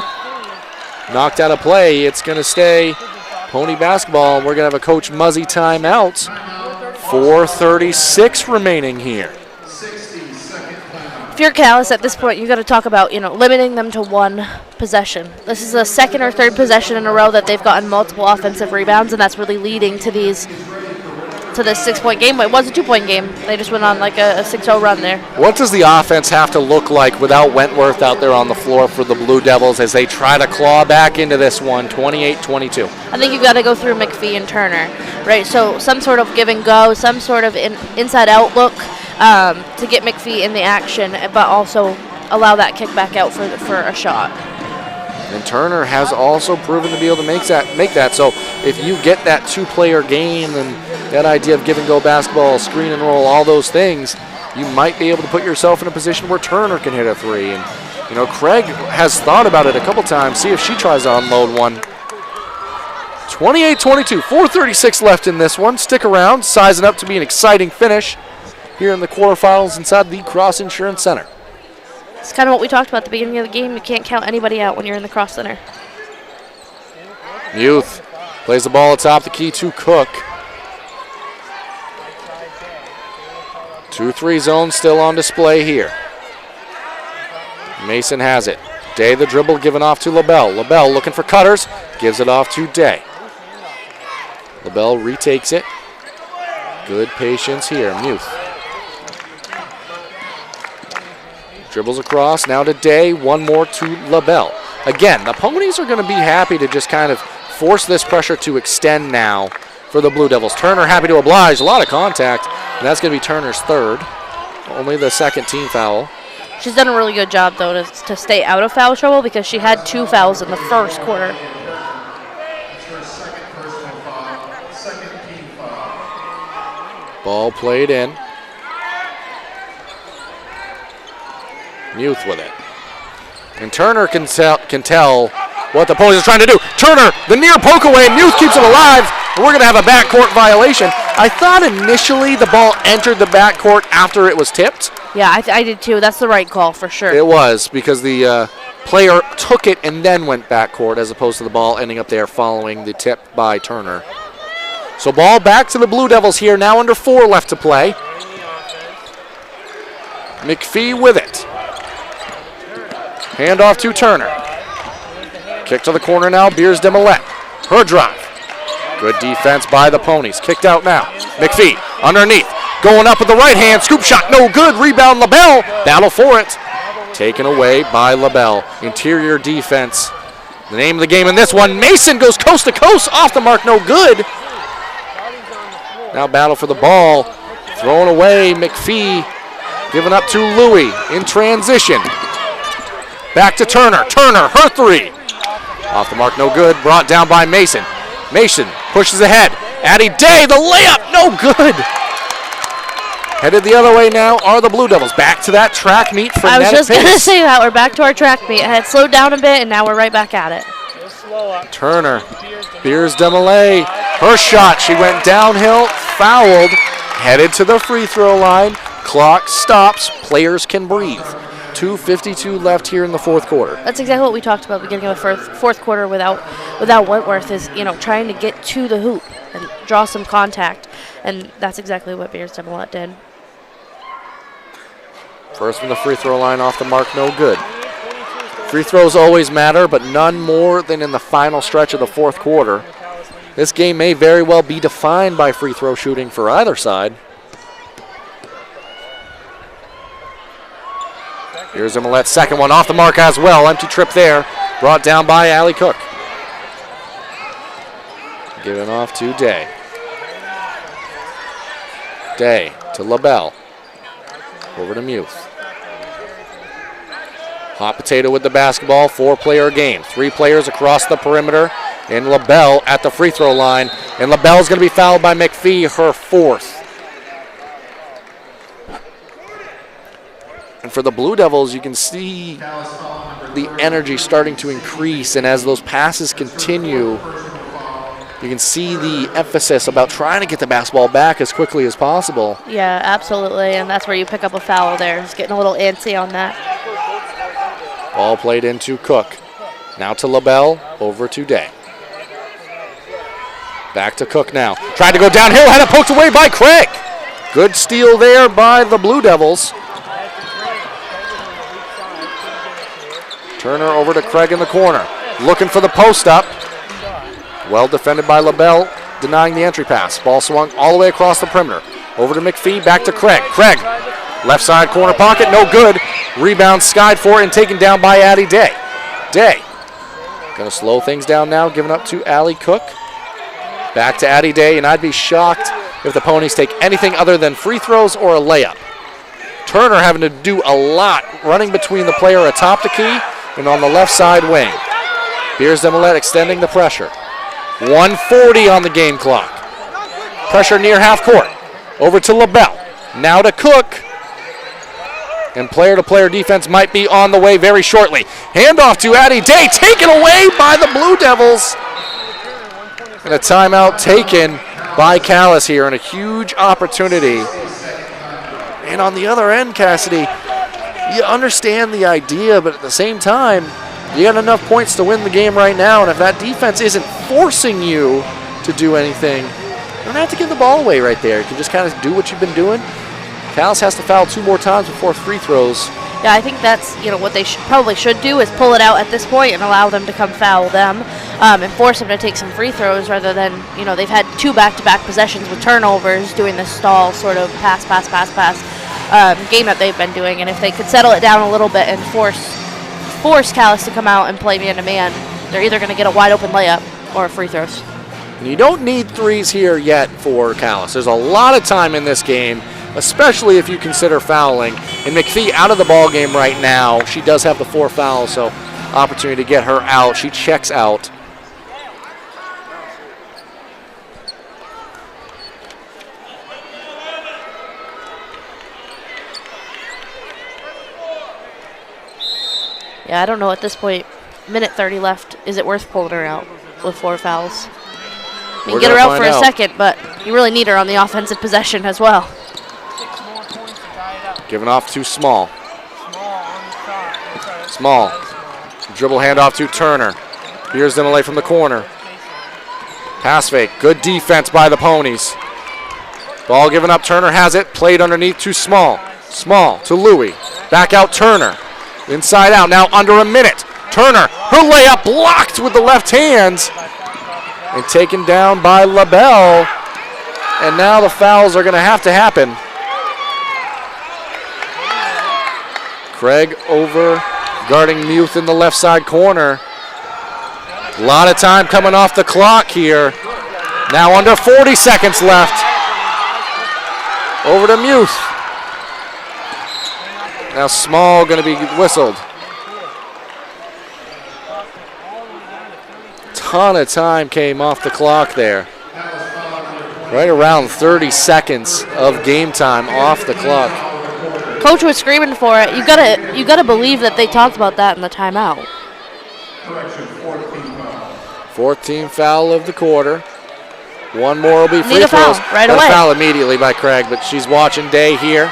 Knocked out of play, it's going to stay Pony basketball, and we're going to have a Coach Muzzy timeout. 4:36 remaining here. If you're Calais at this point, you got to talk about, limiting them to 1 possession. This is the second or third possession in a row that they've gotten multiple offensive rebounds, and that's really leading to this 6-point game. It was a 2-point game. They just went on like a 6-0 run there. What does the offense have to look like without Wentworth out there on the floor for the Blue Devils as they try to claw back into this one, 28-22? I think you've got to go through McPhee and Turner, right? So some sort of give and go, some sort of inside-out look to get McPhee in the action, but also allow that kick back out for a shot. And Turner has also proven to be able to make that. So if you get that 2-player game and that idea of give and go basketball, screen and roll, all those things, you might be able to put yourself in a position where Turner can hit a 3. And Craig has thought about it a couple times. See if she tries to unload one. 28-22, 4:36 left in this one. Stick around, sizing up to be an exciting finish here in the quarterfinals inside the Cross Insurance Center. It's kind of what we talked about at the beginning of the game. You can't count anybody out when you're in the Cross Center. Muth plays the ball atop the key to Cook. 2-3 zone still on display here. Mason has it. Day the dribble given off to LaBelle. LaBelle looking for cutters, gives it off to Day. LaBelle retakes it. Good patience here, Muth. Dribbles across, now to Day, one more to LaBelle. Again, the Ponies are going to be happy to just kind of force this pressure to extend now for the Blue Devils. Turner happy to oblige, a lot of contact, and that's going to be Turner's third. Only the second team foul. She's done a really good job, though, to stay out of foul trouble because she had 2 fouls in the first quarter. Ball played in. Muth with it. And Turner can tell what the Ponies are trying to do. Turner, the near poke away, Muth keeps it alive, and we're going to have a backcourt violation. I thought initially the ball entered the backcourt after it was tipped. Yeah, I did too. That's the right call for sure. It was, because the player took it and then went backcourt as opposed to the ball ending up there following the tip by Turner. So ball back to the Blue Devils here, now under 4 left to play. McPhee with it. Hand off to Turner. Kick to the corner now, Beers Demolette. Her drive. Good defense by the Ponies. Kicked out now. McPhee underneath. Going up with the right hand. Scoop shot, no good. Rebound, LaBelle. Battle for it. Taken away by LaBelle. Interior defense. The name of the game in this one. Mason goes coast to coast. Off the mark, no good. Now battle for the ball. Thrown away, McPhee. Given up to Louie in transition. Back to Turner. Turner, her three. Off the mark, no good. Brought down by Mason. Mason pushes ahead. Addie Day, the layup, no good. Headed the other way now are the Blue Devils. Back to that track meet for I was just going to say that. We're back to our track meet. It had slowed down a bit, and now we're right back at it. Turner, Beers Demolay, her shot. She went downhill, fouled, headed to the free throw line. Clock stops. Players can breathe. 2:52 left here in the fourth quarter. That's exactly what we talked about beginning of the fourth quarter without Wentworth is, trying to get to the hoop and draw some contact. And that's exactly what Beers Demolette did. First from the free throw line, off the mark, no good. Free throws always matter, but none more than in the final stretch of the fourth quarter. This game may very well be defined by free throw shooting for either side. Here's Demolette's second one, off the mark as well. Empty trip there, brought down by Allie Cook. Given off to Day. Day to LaBelle. Over to Muth. Hot Potato with the basketball, 4-player game. 3 players across the perimeter, and LaBelle at the free throw line. And LaBelle's going to be fouled by McPhee, her 4th. And for the Blue Devils, you can see the energy starting to increase, and as those passes continue, you can see the emphasis about trying to get the basketball back as quickly as possible. Yeah, absolutely, and that's where you pick up a foul there. Just getting a little antsy on that. Ball played into Cook. Now to LaBelle, over to Day. Back to Cook now. Tried to go downhill, had it poked away by Craig. Good steal there by the Blue Devils. Turner over to Craig in the corner. Looking for the post up. Well defended by LaBelle, denying the entry pass. Ball swung all the way across the perimeter. Over to McPhee, back to Craig. Craig, left side corner pocket, no good. Rebound skied for and taken down by Addie Day. Day, gonna slow things down now, giving up to Allie Cook. Back to Addie Day, and I'd be shocked if the Ponies take anything other than free throws or a layup. Turner having to do a lot, running between the player atop the key and on the left side wing. Beers Demolette extending the pressure. 1:40 on the game clock. Pressure near half court. Over to LaBelle. Now to Cook. And player-to-player defense might be on the way very shortly. Handoff to Addie Day, taken away by the Blue Devils. And a timeout taken by Calais here, and a huge opportunity. And on the other end, Cassidy, you understand the idea, but at the same time, you got enough points to win the game right now, and if that defense isn't forcing you to do anything, you don't have to give the ball away right there. You can just kind of do what you've been doing. Calais has to foul 2 more times before free throws. Yeah, I think that's what they probably should do is pull it out at this point and allow them to come foul them and force them to take some free throws rather than, they've had 2 back-to-back possessions with turnovers doing this stall sort of pass game that they've been doing. And if they could settle it down a little bit and force Calais to come out and play man-to-man, they're either going to get a wide-open layup or free throws. And you don't need threes here yet for Calais. There's a lot of time in this game, especially if you consider fouling. And McPhee out of the ball game right now. She does have the 4 fouls, so opportunity to get her out. She checks out. Yeah, I don't know at this point. Minute 30 left. Is it worth pulling her out with 4 fouls? You can get her out for a second, but you really need her on the offensive possession as well. Given off to Small. Small. Dribble handoff to Turner. Here's Demolay from the corner. Pass fake. Good defense by the Ponies. Ball given up. Turner has it. Played underneath to Small. Small to Louie. Back out Turner. Inside out, now under a minute. Turner, her layup blocked with the left hand and taken down by LaBelle. And now the fouls are going to happen. Craig over guarding Muth in the left side corner. A lot of time coming off the clock here. Now under 40 seconds left. Over to Muth. Now Small going to be whistled. Ton of time came off the clock there. Right around 30 seconds of game time off the clock. Coach was screaming for it. You gotta believe that they talked about that in the timeout. 14th foul of the quarter. One more will be free Need a foul throws. right Got away. a foul immediately by Craig, but she's watching Day here.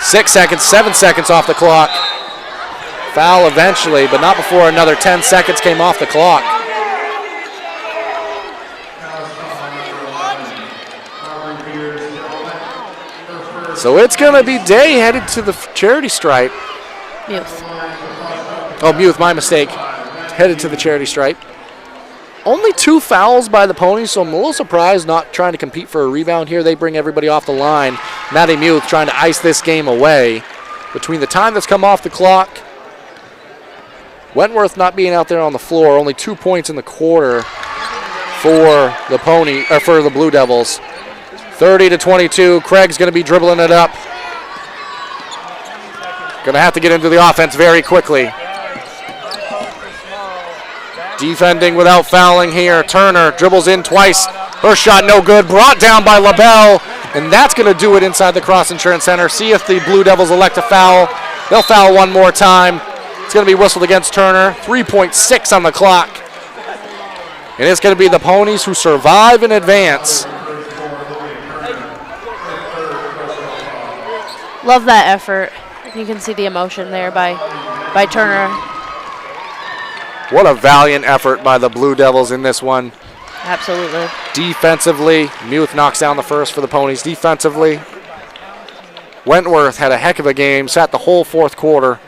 6 seconds, 7 seconds off the clock. Foul eventually, but not before another 10 seconds came off the clock. So it's going to be Day headed to the charity stripe. Muth. Oh, Muth, my mistake. Headed to the charity stripe. Only 2 fouls by the Ponies, so I'm a little surprised not trying to compete for a rebound here. They bring everybody off the line. Maddie Muth trying to ice this game away. Between the time that's come off the clock, Wentworth not being out there on the floor, only 2 points in the quarter for the Blue Devils. 30-22. Craig's going to be dribbling it up. Going to have to get into the offense very quickly. Defending without fouling here. Turner dribbles in twice. Her shot no good. Brought down by LaBelle. And that's going to do it inside the Cross Insurance Center. See if the Blue Devils elect to foul. They'll foul one more time. It's going to be whistled against Turner. 3.6 on the clock. And it's going to be the Ponies who survive in advance. Love that effort. You can see the emotion there by Turner. What a valiant effort by the Blue Devils in this one. Absolutely. Defensively, Muth knocks down the first for the Ponies. Defensively, Wentworth had a heck of a game, sat the whole fourth quarter.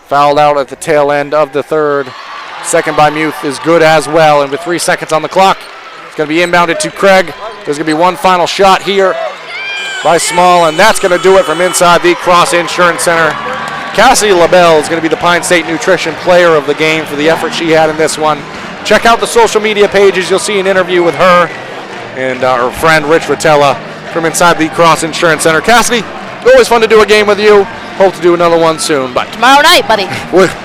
Fouled out at the tail end of the third. Second by Muth is good as well, and with 3 seconds on the clock, it's going to be inbounded to Craig. There's going to be one final shot here by Small, and that's going to do it from inside the Cross Insurance Center. Cassie LaBelle is going to be the Pine State Nutrition Player of the Game for the effort she had in this one. Check out the social media pages. You'll see an interview with her and our friend Rich Rotella from inside the Cross Insurance Center. Cassidy, always fun to do a game with you. Hope to do another one soon. But tomorrow night, buddy.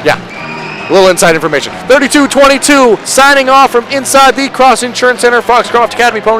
Yeah, a little inside information. 32-22, signing off from inside the Cross Insurance Center, Foxcroft Academy Ponies.